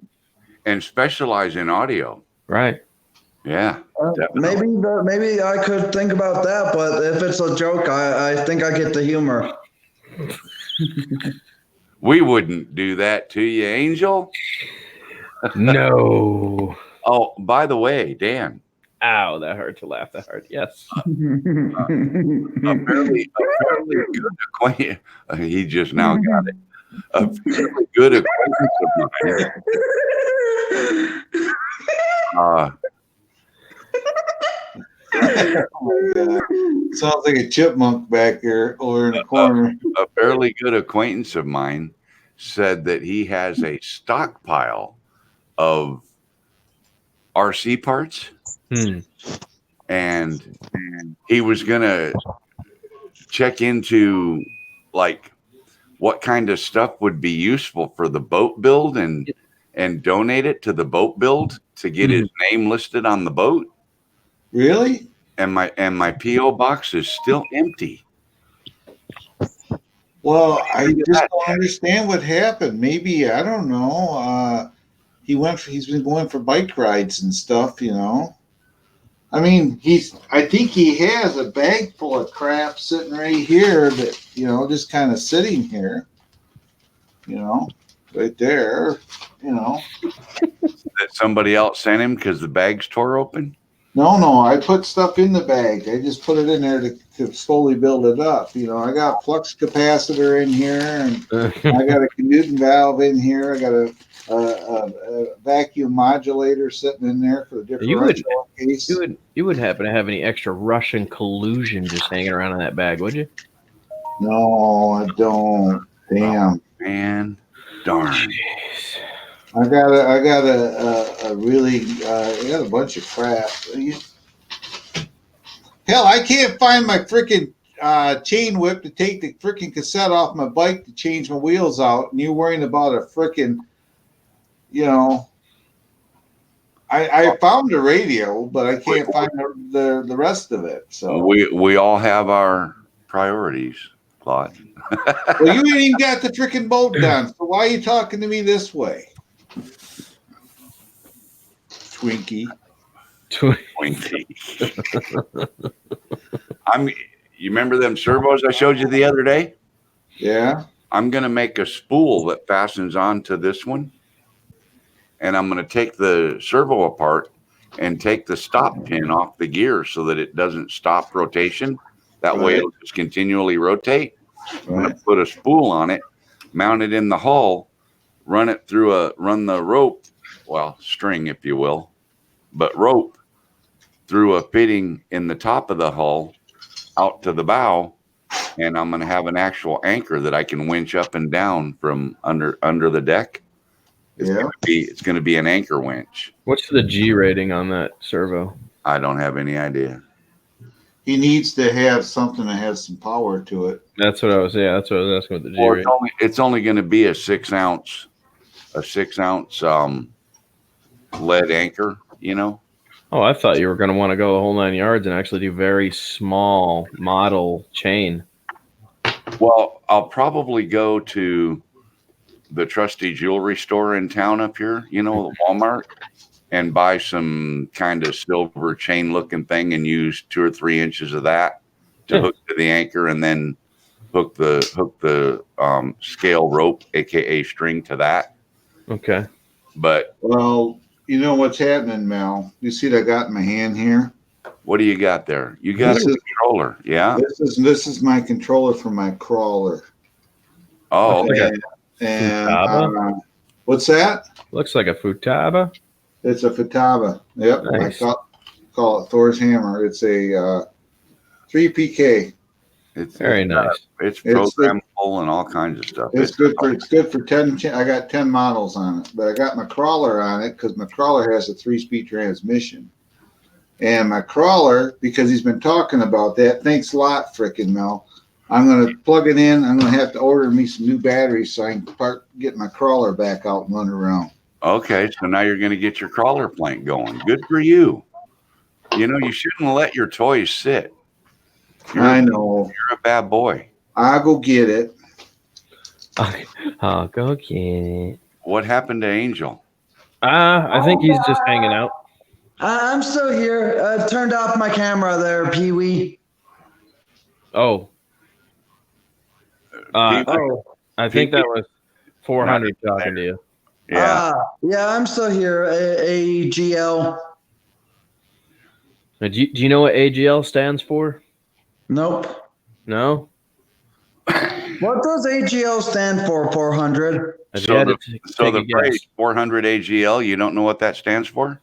S2: and specialize in audio.
S1: Right.
S2: Yeah, definitely.
S5: maybe I could think about that, but if it's a joke, I think I get the humor.
S2: We wouldn't do that to you, Angel.
S1: No.
S2: Oh, by the way, Dan,
S1: Ow, that hurt to laugh that hard. Yes.
S2: a fairly good acquaintance. He just now got it. A fairly good acquaintance of mine.
S4: oh my God. Sounds like a chipmunk back here or in the corner.
S2: A fairly good acquaintance of mine said that he has a stockpile of RC parts, and he was gonna check into like what kind of stuff would be useful for the boat build and donate it to the boat build to get his name listed on the boat.
S4: Really?
S2: And my PO box is still empty.
S4: Well, I just don't understand what happened. Maybe I don't know. He's been going for bike rides and stuff, you know. I mean, I think he has a bag full of crap sitting right here that, you know, just kind of sitting here, you know, right there, you know.
S2: That somebody else sent him because the bag's tore open.
S4: No, I put stuff in the bag. I just put it in there to slowly build it up. You know, I got flux capacitor in here, and I got a Newton valve in here. I got a vacuum modulator sitting in there for the differential case.
S1: You wouldn't happen to have any extra Russian collusion just hanging around in that bag, would you?
S4: No, I don't. Damn.
S2: Man, darn.
S4: I got a really I got a bunch of crap. Hell, I can't find my freaking chain whip to take the freaking cassette off my bike to change my wheels out, and you're worrying about a freaking, you know. I found the radio, but I can't find the rest of it. So
S2: We all have our priorities, Claude.
S4: well, you ain't even got the freaking boat done. So why are you talking to me this way? Twinkie.
S2: Twinkie. You remember them servos I showed you the other day?
S4: Yeah.
S2: I'm going to make a spool that fastens onto this one. And I'm going to take the servo apart and take the stop pin off the gear so that it doesn't stop rotation. That way it'll just continually rotate. I'm going to put a spool on it, mount it in the hull, run the rope, well, string, if you will, but rope through a fitting in the top of the hull out to the bow. And I'm going to have an actual anchor that I can winch up and down from under the deck. It's going to be an anchor winch.
S1: What's the G rating on that servo?
S2: I don't have any idea.
S4: He needs to have something that has some power to it.
S1: That's what I was. Yeah, that's what I was asking with the
S2: Well,
S1: G-Rig.
S2: it's only going to be a 6 ounce lead anchor. You know.
S1: Oh, I thought you were going to want to go the whole 9 yards and actually do very small model chain.
S2: Well, I'll probably go to the trusty jewelry store in town up here. You know, Walmart. And buy some kind of silver chain looking thing and use 2 or 3 inches of that to hook to the anchor, and then hook the scale rope, aka string, to that.
S1: Okay.
S2: But
S4: Well, you know what's happening, Mel? You see what I got in my hand here?
S2: what do you got there? You got
S4: This
S2: a
S4: is-
S2: controller, yeah?
S4: This is my controller for my crawler.
S2: Oh,
S1: Looks like
S2: okay.
S4: And
S1: Futaba?
S4: what's that?
S1: Looks like a Futaba.
S4: It's a Futaba. Yep,
S1: Nice.
S4: I call it Thor's hammer. It's a 3PK.
S2: It's
S1: Very nice.
S2: It's
S4: It's
S2: programmable and all kinds of stuff.
S4: It's good for 10. I got 10 models on it, but I got my crawler on it because my crawler has a 3-speed transmission. And my crawler, because he's been talking about that, thanks a lot, frickin' Mel. I'm going to plug it in. I'm going to have to order me some new batteries so I can get my crawler back out and run around.
S2: Okay, so now you're going to get your crawler plank going. Good for you. You know, you shouldn't let your toys sit.
S4: I know.
S2: You're a bad boy.
S4: I'll go get it.
S1: I'll go get it.
S2: What happened to Angel?
S1: I think he's just hanging out.
S5: I'm still here. I turned off my camera there, Pee Wee.
S1: Oh.
S5: Oh.
S1: I think that was 400 talking to you.
S2: Yeah.
S5: Yeah, I'm still here. AGL.
S1: Do you know what AGL stands for?
S5: Nope.
S1: No?
S5: What does AGL stand for? 400.
S1: Have you
S2: So
S1: had
S2: the,
S1: to
S2: so
S1: take
S2: the
S1: a guess?
S2: phrase 400 AGL, you don't know what that stands for?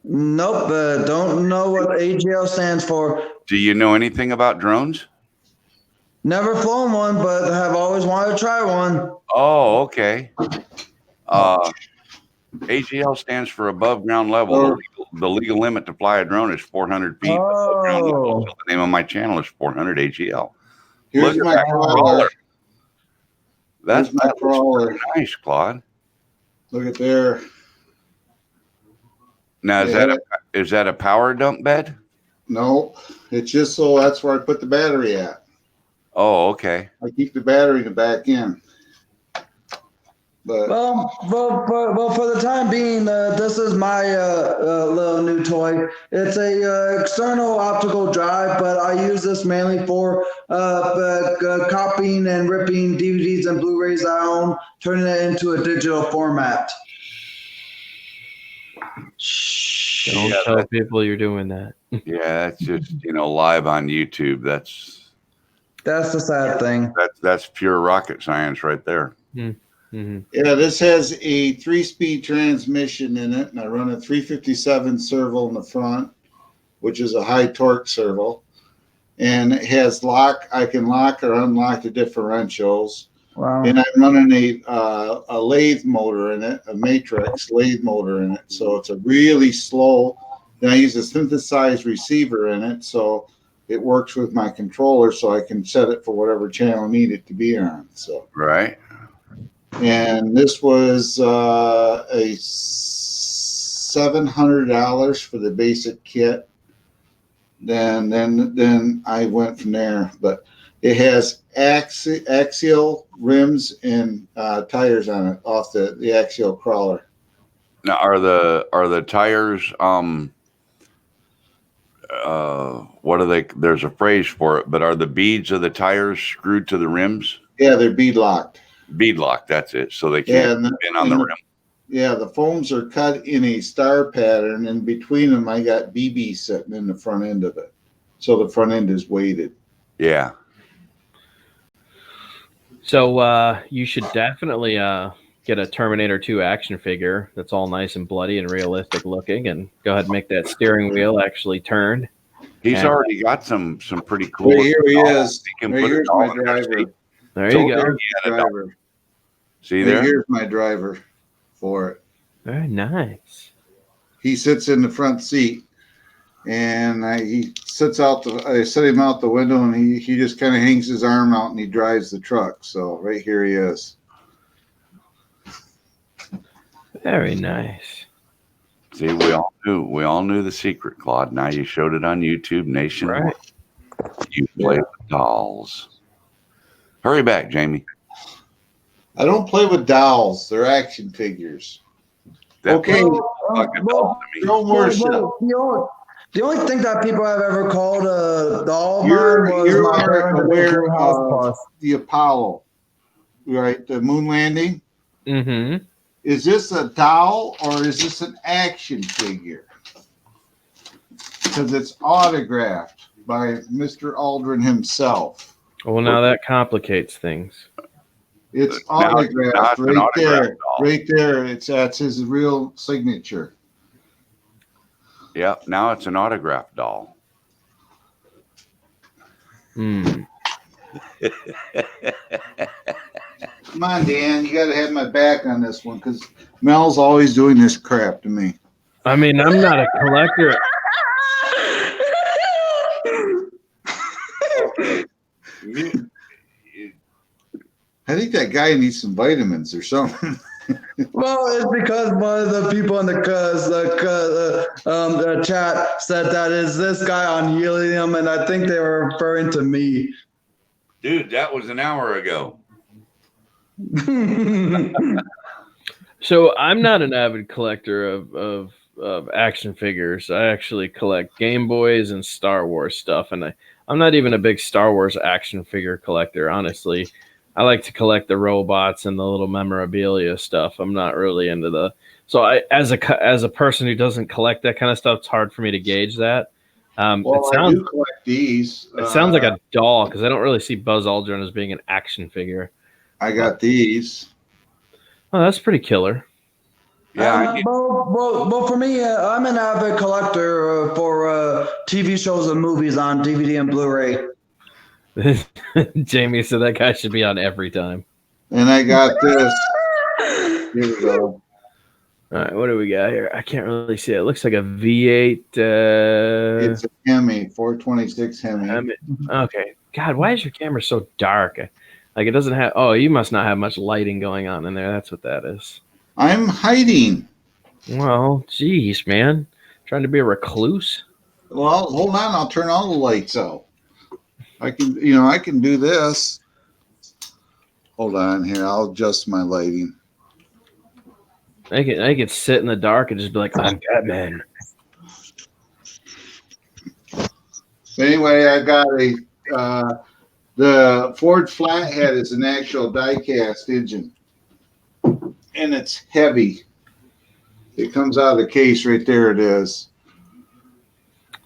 S5: Nope. Don't know what AGL stands for.
S2: Do you know anything about drones?
S5: Never flown one, but have always wanted to try one.
S2: Oh, okay. AGL stands for above ground level.
S4: Or-
S2: The legal limit to fly a drone is 400 feet above ground level.
S5: Oh.
S2: So the name of my channel is 400 AGL.
S4: Here's
S2: Look at
S4: my
S2: that
S4: crawler.
S2: That's
S4: Here's my
S2: that looks
S4: crawler.
S2: pretty nice, Claude.
S4: Look at there.
S2: Now
S4: Yeah.
S2: is that a power dump bed?
S4: No, it's just so that's where I put the battery at.
S2: Oh, okay.
S4: I keep the battery in the back end. But
S5: Well, for the time being, this is my little new toy. It's a external optical drive, but I use this mainly for copying and ripping DVDs and Blu-rays I own, turning it into a digital format.
S1: Don't
S2: Yeah,
S1: tell people you're doing that.
S2: Yeah, that's just live on YouTube. That's
S5: the sad thing.
S2: that's pure rocket science right there.
S1: Mm-hmm.
S4: yeah, this has a 3-speed transmission in it, and I run a 357 servo in the front, which is a high torque servo. And it has I can lock or unlock the differentials.
S5: Wow.
S4: And I'm running a lathe motor in it, a matrix lathe motor in it. So it's a really slow. Then I use a synthesized receiver in it, so it works with my controller, so I can set it for whatever channel I need it to be on. So,
S2: Right?
S4: and this was a $700 for the basic kit. Then I went from there, but it has axial rims and tires on it off the axial crawler.
S2: Now are the tires what are they? There's a phrase for it, but are the beads of the tires screwed to the rims?
S4: Yeah, they're bead locked.
S2: Bead lock, that's it. So they
S4: Yeah,
S2: can't
S4: and
S2: spin on the rim.
S4: Yeah, the foams are cut in a star pattern, and between them, I got BB sitting in the front end of it. So the front end is weighted.
S2: Yeah.
S1: So you should definitely get a Terminator 2 action figure that's all nice and bloody and realistic looking, and go ahead and make that steering wheel actually turn.
S2: He's
S1: And-
S2: already got some pretty cool.
S4: Right here he is.
S2: He can
S4: Right
S2: put it
S4: here's
S2: all
S4: my
S2: in there.
S4: driver.
S1: There
S2: So
S1: you go.
S2: there he had a
S4: Driver.
S2: See
S4: Right
S2: there?
S4: here's my driver for it.
S1: Very nice.
S4: He sits in the front seat. and he sits out. I set him out the window, and he just kind of hangs his arm out, and he drives the truck. So right here he is.
S1: Very nice.
S2: See, we all knew the secret, Claude. Now you showed it on YouTube nationwide.
S1: Right.
S2: You play with dolls. Hurry back, Jamie.
S4: I don't play with dolls; they're action figures.
S2: That
S4: Okay.
S2: looks like a doll to me.
S4: Don't worship.
S5: The only thing that people have ever called a doll
S4: You're
S5: mine was my parents'
S4: aware
S5: blue house
S4: of
S5: plus.
S4: the Apollo, right? The moon landing.
S1: Mm-hmm.
S4: Is this a doll or is this an action figure? Because it's autographed by Mr. Aldrin himself.
S1: Well, now that complicates things.
S4: It's
S2: Now it's
S4: autographed
S2: an
S4: right
S2: autographed
S4: there.
S2: doll.
S4: Right there. That's his real signature.
S2: Yep. Now it's an autographed doll.
S1: Hmm.
S4: Come on, Dan. You got to have my back on this one because Mel's always doing this crap to me.
S1: I mean, I'm not a collector.
S4: I think that guy needs some vitamins or something.
S5: Well, it's because one of the people in the chat said that is this guy on helium, and I think they were referring to me.
S2: Dude, that was an hour ago.
S1: So I'm not an avid collector of action figures. I actually collect Game Boys and Star Wars stuff, and I'm not even a big Star Wars action figure collector, honestly. I like to collect the robots and the little memorabilia stuff. I'm not really into the. So I, as a person who doesn't collect that kind of stuff, it's hard for me to gauge that.
S4: Well, I do collect these.
S1: It sounds like a doll because I don't really see Buzz Aldrin as being an action figure.
S4: I got these.
S1: Oh, that's pretty killer.
S2: Yeah.
S5: Well, for me, I'm an avid collector for TV shows and movies on DVD and Blu-ray.
S1: Jamie said that guy should be on every time.
S4: And I got this. Here we go.
S1: All right, what do we got here? I can't really see it. It looks like a V8.
S4: It's a Hemi, 426 Hemi.
S1: Okay. God, why is your camera so dark? Like it doesn't have. Oh, you must not have much lighting going on in there. That's what that is.
S4: I'm hiding.
S1: Well, geez, man, trying to be a recluse.
S4: Well, hold on. I'll turn all the lights out. I can do this. Hold on here. I'll adjust my lighting.
S1: I could sit in the dark and just be like, I'm Batman.
S4: Anyway, I got the Ford Flathead is an actual die-cast engine, and it's heavy. It comes out of the case right there. It is.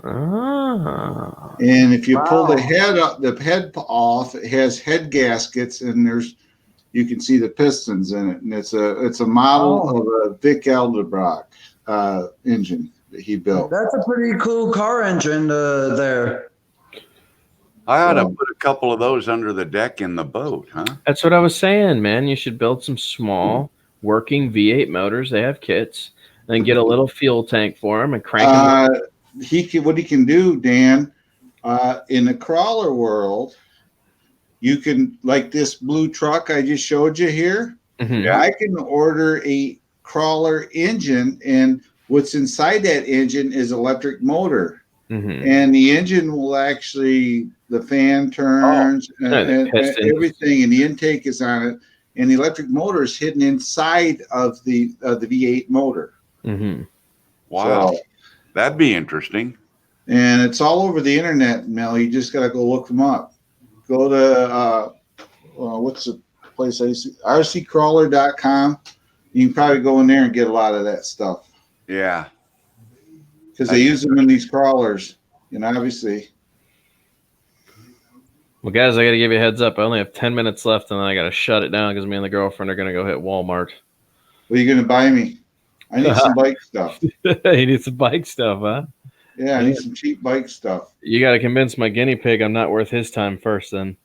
S1: Ah.
S4: And if you pull the head off, it has head gaskets, and you can see the pistons in it. And it's a model of a Vic Edelbrock engine that he built.
S5: That's a pretty cool car engine there.
S2: I ought to put a couple of those under the deck in the boat, huh?
S1: That's what I was saying, man. You should build some small working V8 motors. They have kits. Then get a little fuel tank for them and crank them.
S4: What he can do, Dan, in the crawler world, you can, like this blue truck I just showed you here.
S1: Mhm.
S2: Yeah.
S4: I can order a crawler engine, and what's inside that engine is electric motor.
S1: Mhm.
S4: And the engine will actually, the fan turns and
S1: pistons.
S4: everything, and the intake is on it, and the electric motor is hidden inside of the V8 motor.
S1: Mhm.
S2: Wow.
S4: So,
S2: That'd be interesting.
S4: and it's all over the internet, Mel. You just got to go look them up. Go to what's the place I see? rccrawler.com. You can probably go in there and get a lot of that stuff
S2: Yeah.
S4: because they use them in these crawlers, and obviously.
S1: Well, guys, I got to give you a heads up. I only have 10 minutes left, and then I got to shut it down because me and the girlfriend are going to go hit Walmart.
S4: What are you going to buy me? I need some bike stuff.
S1: You need some bike stuff, huh?
S4: Yeah, I need some cheap bike stuff.
S1: You got to convince my guinea pig I'm not worth his time first, then.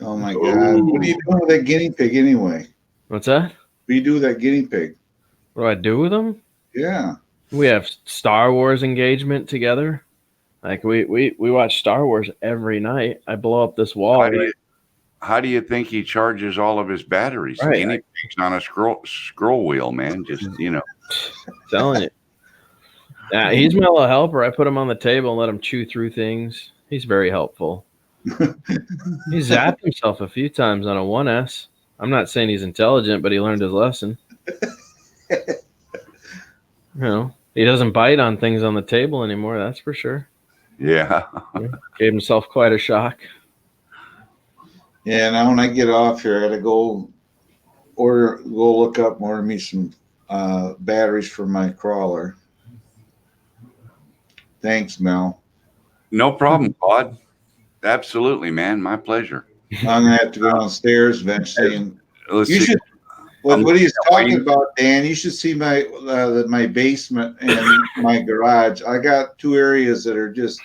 S4: Oh my God! What are you doing with that guinea pig anyway?
S1: What's that?
S4: What do you do with that guinea pig?
S1: What do I do with him?
S4: Yeah,
S1: We have Star Wars engagement together. Like we watch Star Wars every night. I blow up this wall.
S2: How do you think he charges all of his batteries?
S1: Right.
S2: Guinea pigs on a scroll wheel, man. Just
S1: Telling you. Yeah, he's my little helper. I put him on the table and let him chew through things. He's very helpful. He zapped himself a few times on a 1S. I'm not saying he's intelligent, but he learned his lesson. He doesn't bite on things on the table anymore, that's for sure.
S2: Yeah.
S1: Gave himself quite a shock.
S4: Yeah, now when I get off here, I gotta go look up and order me some batteries for my crawler. Thanks, Mel.
S2: No problem, Claude. Absolutely, man. My pleasure.
S4: I'm gonna have to go downstairs eventually. And
S2: Let's
S4: you
S2: see.
S4: should. What he's talking about, Dan? You should see my basement and my garage. I got two areas that are just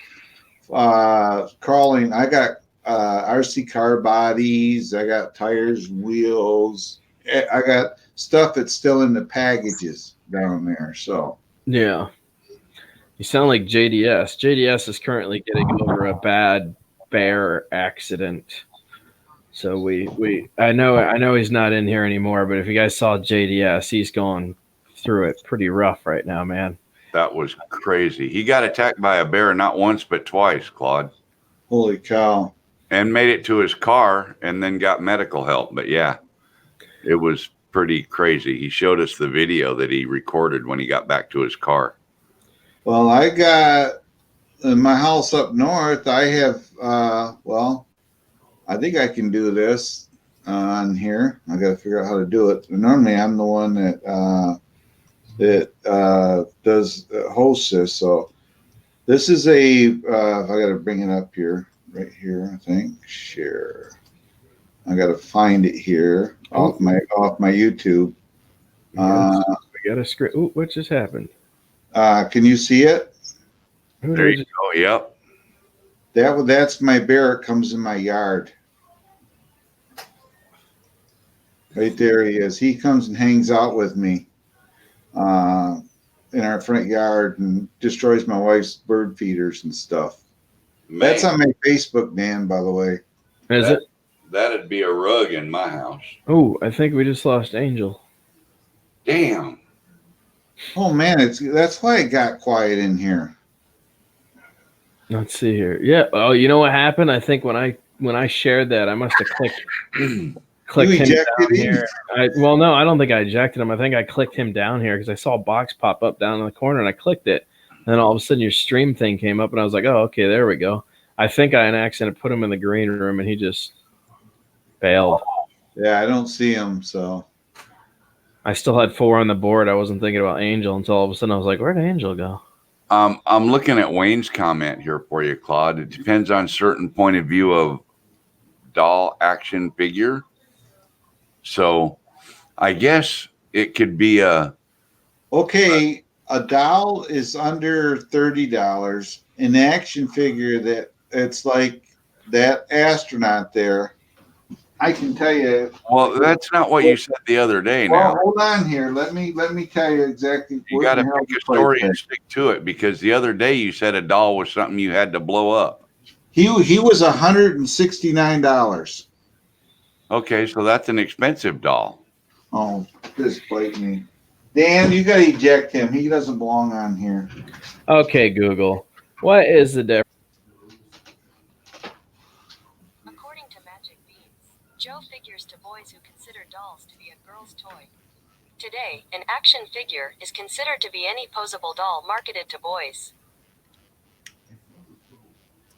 S4: crawling. I got RC car bodies. I got tires, wheels. I got stuff that's still in the packages down there. So
S1: Yeah. You sound like JDS. JDS is currently getting over a bad bear accident. So I know he's not in here anymore, but if you guys saw JDS, he's going through it pretty rough right now, man.
S2: That was crazy. He got attacked by a bear not once but twice, Claude.
S4: holy cow.
S2: And made it to his car and then got medical help. But yeah, it was pretty crazy. He showed us the video that he recorded when he got back to his car.
S4: Well, I got in my house up north. I have I think I can do this on here. I got to figure out how to do it. Normally, I'm the one that does host this. So this is I got to bring it up here, right here. I think share. I got to find it here off my YouTube.
S1: We got a script. Ooh, what just happened?
S4: Can you see it?
S2: There you go. Yep.
S4: That's my bear. It comes in my yard. Right there he is. He comes and hangs out with me in our front yard and destroys my wife's bird feeders and stuff.
S2: Man,
S4: That's on my Facebook, Dan, by the way.
S1: Is it?
S2: That'd be a rug in my house.
S1: Oh, I think we just lost Angel.
S2: Damn.
S4: Oh man, that's why it got quiet in here.
S1: Let's see here. Yeah. Oh, you know what happened? I think when I shared that, I must have clicked
S4: You
S1: him
S4: ejected
S1: down
S4: him?
S1: here. No, I don't think I ejected him. I think I clicked him down here because I saw a box pop up down in the corner and I clicked it. And then all of a sudden your stream thing came up and I was like, oh, okay, there we go. I think I, in accident, put him in the green room and he just bailed.
S4: Yeah, I don't see him, so.
S1: I still had 4 on the board. I wasn't thinking about Angel until all of a sudden I was like, where'd Angel go?
S2: I'm looking at Wayne's comment here for you, Claude. It depends on certain point of view of doll action figure. So I guess it could be
S4: Okay, a doll is under $30. An action figure that it's like that astronaut there. I can tell you.
S2: well, that's not what you said the other day.
S4: Well,
S2: Now
S4: hold on here. Let me tell you exactly.
S2: you
S4: where
S2: got to
S4: the hell
S2: pick
S4: the
S2: a story
S4: place
S2: and
S4: is.
S2: stick to it, because the other day you said a doll was something you had to blow up.
S4: He was $169.
S2: Okay, so that's an expensive doll.
S4: Oh, just bite me. Dan, you got to eject him. He doesn't belong on here.
S1: Okay, Google. What is the difference?
S6: According to Magic Beans, Joe figures to boys who consider dolls to be a girl's toy. Today, an action figure is considered to be any posable doll marketed to boys.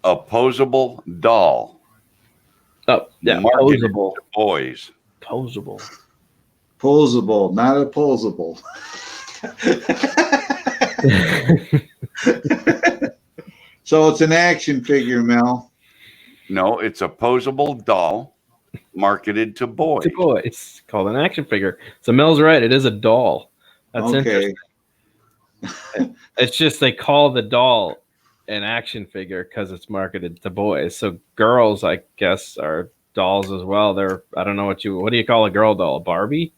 S2: A posable doll.
S1: Oh, yeah,
S2: Marketed
S1: posable.
S2: to boys.
S1: Posable.
S4: Posable, not opposable. So it's an action figure, Mel.
S2: No, it's a posable doll marketed to boys.
S1: To boys. Called an action figure. So Mel's right. It is a doll. That's
S4: Okay.
S1: interesting. It's just they call the doll an action figure because it's marketed to boys. So girls, I guess, are dolls as well. I don't know what do you call a girl doll? Barbie?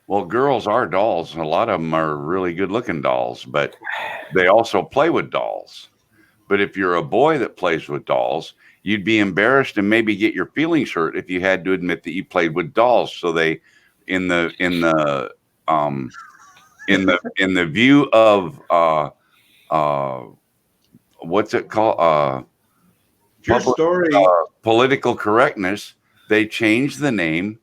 S2: Well, girls are dolls, and a lot of them are really good-looking dolls, but they also play with dolls. But if you're a boy that plays with dolls, you'd be embarrassed and maybe get your feelings hurt if you had to admit that you played with dolls. So they, in the view of what's it called?
S4: Your story.
S2: Political correctness, they changed the name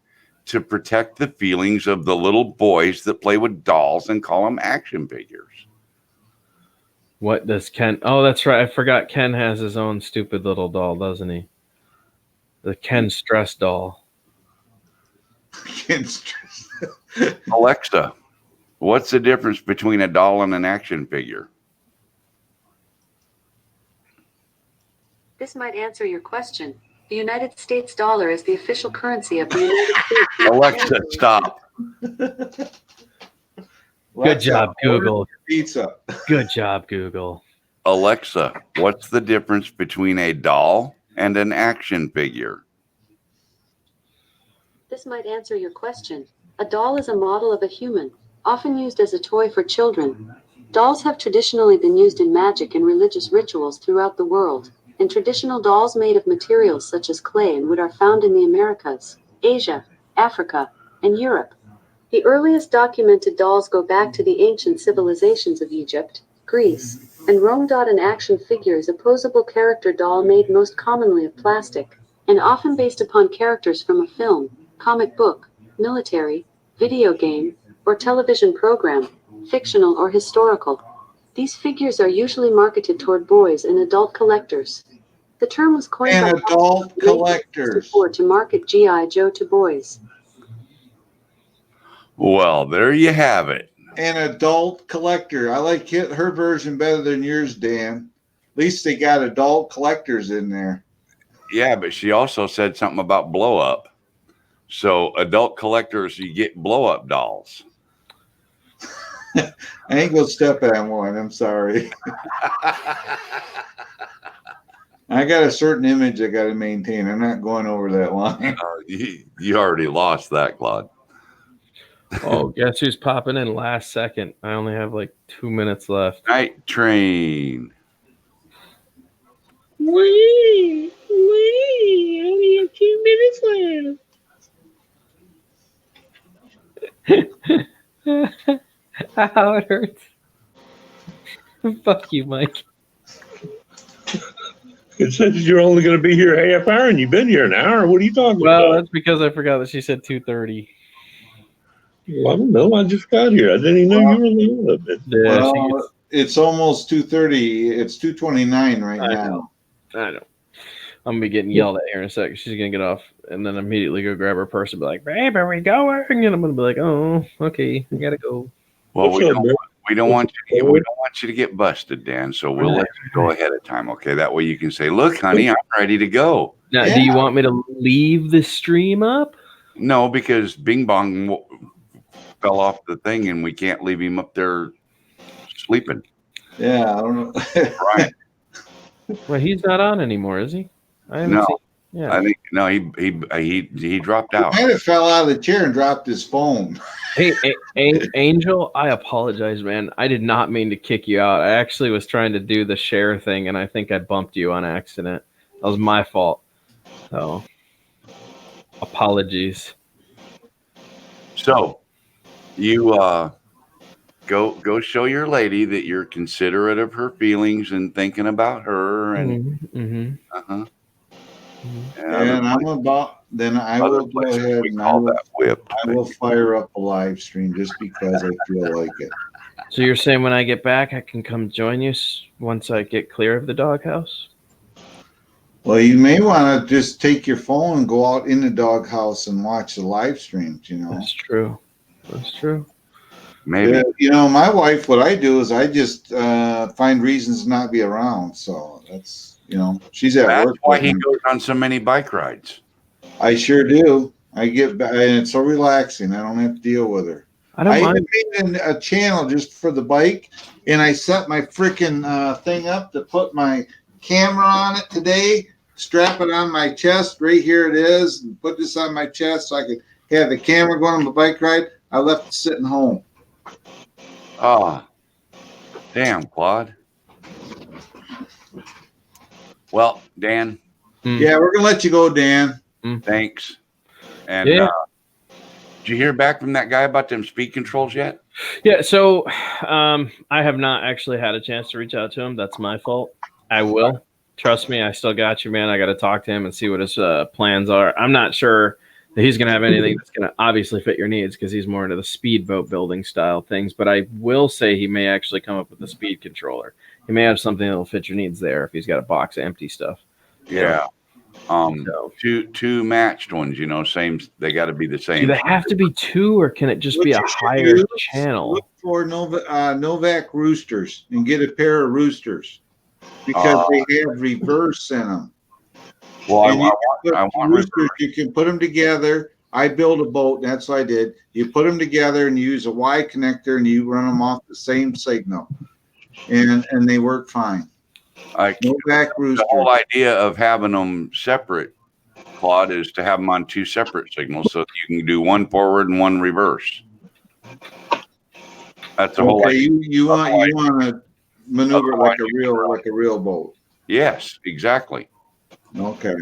S2: to protect the feelings of the little boys that play with dolls and call them action figures.
S1: What does Ken? Oh, that's right. I forgot Ken has his own stupid little doll, doesn't he? The Ken Stress doll.
S2: Alexa, what's the difference between a doll and an action figure?
S6: This might answer your question. The United States dollar is the official currency of the United States.
S2: Alexa, stop.
S1: Good job, Google.
S4: Pizza.
S1: Good job, Google.
S2: Alexa, what's the difference between a doll and an action figure?
S6: This might answer your question. A doll is a model of a human, often used as a toy for children. Dolls have traditionally been used in magic and religious rituals throughout the world, and traditional dolls made of materials such as clay and wood are found in the Americas, Asia, Africa, and Europe. The earliest documented dolls go back to the ancient civilizations of Egypt, Greece, and Rome. An action figure is a posable character doll made most commonly of plastic, and often based upon characters from a film, comic book, military, video game, or television program, fictional or historical. These figures are usually marketed toward boys and adult collectors. The term was coined
S4: And
S6: by
S4: adult collectors.
S6: to market G.I. Joe to boys.
S2: Well, there you have it.
S4: An adult collector. I like her version better than yours, Dan. At least they got adult collectors in there.
S2: Yeah, but she also said something about blow up. So adult collectors, you get blow up dolls.
S4: I ain't gonna step on one. I'm sorry. I got a certain image I got to maintain. I'm not going over that line.
S2: You already lost that, Claude.
S1: Oh, guess who's popping in last second? I only have like 2 minutes left.
S2: Night Train.
S7: Only have 2 minutes left.
S1: Ow, it hurts. Fuck you, Mike.
S7: It says you're only going to be here a half hour, and you've been here an hour. What are you talking
S1: Well,
S7: about?
S1: that's because I forgot that she said 2:30.
S7: Well, I don't know. I just got here. I didn't even know you were leaving.
S1: Yeah,
S4: Well, it's almost 2:30. It's 2:29 right
S1: I
S4: now.
S1: know. I know. I'm gonna be getting yelled at here in a second. She's gonna get off and then immediately go grab her purse and be like, "Babe, are we going?" And I'm gonna be like, "Oh, okay, I gotta go."
S2: Well,
S7: What's up, bro?
S2: we don't want you to get busted, Dan. So we'll let you go ahead of time, okay? That way you can say, "Look, honey, I'm ready to go."
S1: Now,
S4: Yeah.
S1: do you want me to leave the stream up?
S2: No, because Bing Bong fell off the thing, and we can't leave him up there sleeping.
S4: Yeah, I don't know.
S2: Right?
S1: Well, he's not on anymore, is he? I haven't
S2: No.
S1: seen. Yeah.
S2: I think no. He dropped out.
S4: He might have fell out of the chair and dropped his phone.
S1: Hey, Angel, I apologize, man. I did not mean to kick you out. I actually was trying to do the share thing, and I think I bumped you on accident. That was my fault. So, apologies.
S2: So, you go show your lady that you're considerate of her feelings and thinking about her, and
S1: Mm-hmm.
S4: And I'm about, then I will go ahead
S2: we
S4: and
S2: call that whipped.
S4: I will fire up a live stream just because I feel like it.
S1: So you're saying when I get back, I can come join you once I get clear of the doghouse?
S4: Well, you may want to just take your phone and go out in the doghouse and watch the live streams, you know.
S1: That's true. That's true.
S2: Maybe.
S4: Yeah, you know, my wife, what I do is I just find reasons to not be around. So that's, you know, she's at
S2: That's
S4: work.
S2: why he goes on so many bike rides.
S4: I sure do. I get back, and it's so relaxing. I don't have to deal with her.
S1: I don't
S4: I
S1: mind.
S4: even made a channel just for the bike, and I set my freaking thing up to put my camera on it today, strap it on my chest. Right here it is, and put this on my chest so I could have the camera going on the bike ride. I left it sitting home.
S2: Oh, damn, Claude. Well, Dan,
S4: Yeah, we're gonna let you go, Dan.
S2: thanks. And
S1: Yeah.
S2: did you hear back from that guy about them speed controls yet?
S1: Yeah, so I have not actually had a chance to reach out to him. That's my fault. I will. Trust me, I still got you, man. I got to talk to him and see what his plans are. I'm not sure that he's going to have anything that's going to obviously fit your needs because he's more into the speedboat building style things. But I will say he may actually come up with a speed controller. He may have something that will fit your needs there if he's got a box of empty stuff.
S2: Yeah.
S1: So-
S2: Two matched ones, you know, same. They got to be the
S1: Do
S2: same.
S1: they have to be two, or can it just
S4: What
S1: be a
S4: you should
S1: higher
S4: use,
S1: channel?
S4: Look for Novak roosters and get a pair of roosters because they have reverse in them.
S2: Well,
S4: And you can
S2: I
S4: put
S2: want
S4: roosters, you can put them together. I built a boat, and that's what I did. You put them together and you use a Y connector and you run them off the same signal. And they work fine. Novak
S2: the
S4: rooster.
S2: whole idea of having them separate, Claude, is to have them on two separate signals so that you can do one forward and one reverse. That's the whole
S4: Okay,
S2: idea.
S4: you want to maneuver
S2: Otherwise
S4: like a real boat.
S2: Yes, exactly.
S4: Okay.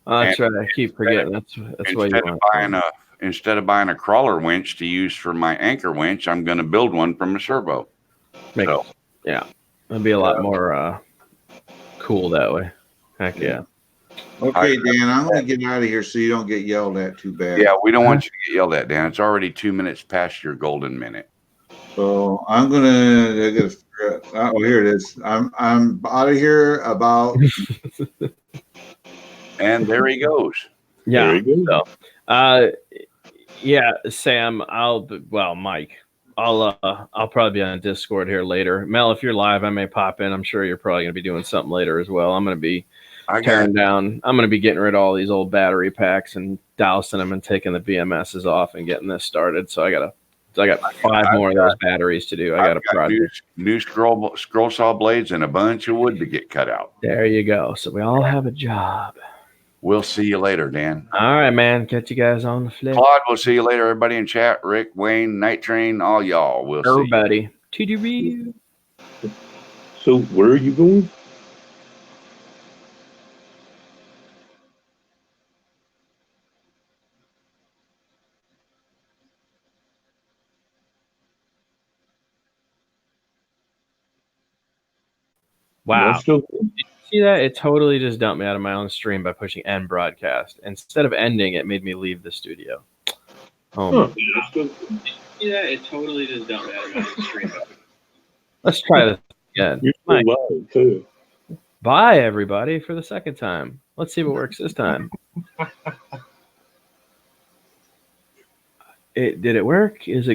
S1: That's right. I keep forgetting. That's what you want.
S2: Instead of buying a crawler winch to use for my anchor winch, I'm going to build one from a servo. So,
S1: Yeah, it'd be a lot more cool that way. Heck yeah.
S4: Okay, Dan, I'm going to get out of here so you don't get yelled at too bad.
S2: yeah, we don't want you to get yelled at, Dan. It's already 2 minutes past your golden minute.
S4: So I'm gonna. Oh, here it is. I'm out of here about.
S2: And there he goes.
S1: Yeah.
S7: There you go.
S1: So, yeah, Sam. Mike. I'll probably be on Discord here later. Mel, if you're live, I may pop in. I'm sure you're probably gonna be doing something later as well. I'm gonna be tearing down. I'm gonna be getting rid of all these old battery packs and dousing them and taking the BMSs off and getting this started. So I got 5 more of those batteries to do. I got a project.
S2: New scroll saw blades and a bunch of wood to get cut out.
S1: There you go. So we all have a job.
S2: We'll see you later, Dan.
S1: All right, man. Catch you guys on the flip.
S2: Claude, we'll see you later. Everybody in chat, Rick, Wayne, Night Train, all y'all. We'll see.
S1: Everybody. TDB.
S7: So where are you going?
S1: Wow.
S7: I'm still
S1: See that? It totally just dumped me out of my own stream by pushing end broadcast. Instead of ending, it made me leave the studio. Oh,
S7: Huh. I'm still-
S1: see that? It totally just dumped me out of my own stream. Let's try this again.
S7: You're
S1: Mike,
S7: still live too.
S1: bye, everybody, for the second time. Let's see if it works this time. Did it work? Is it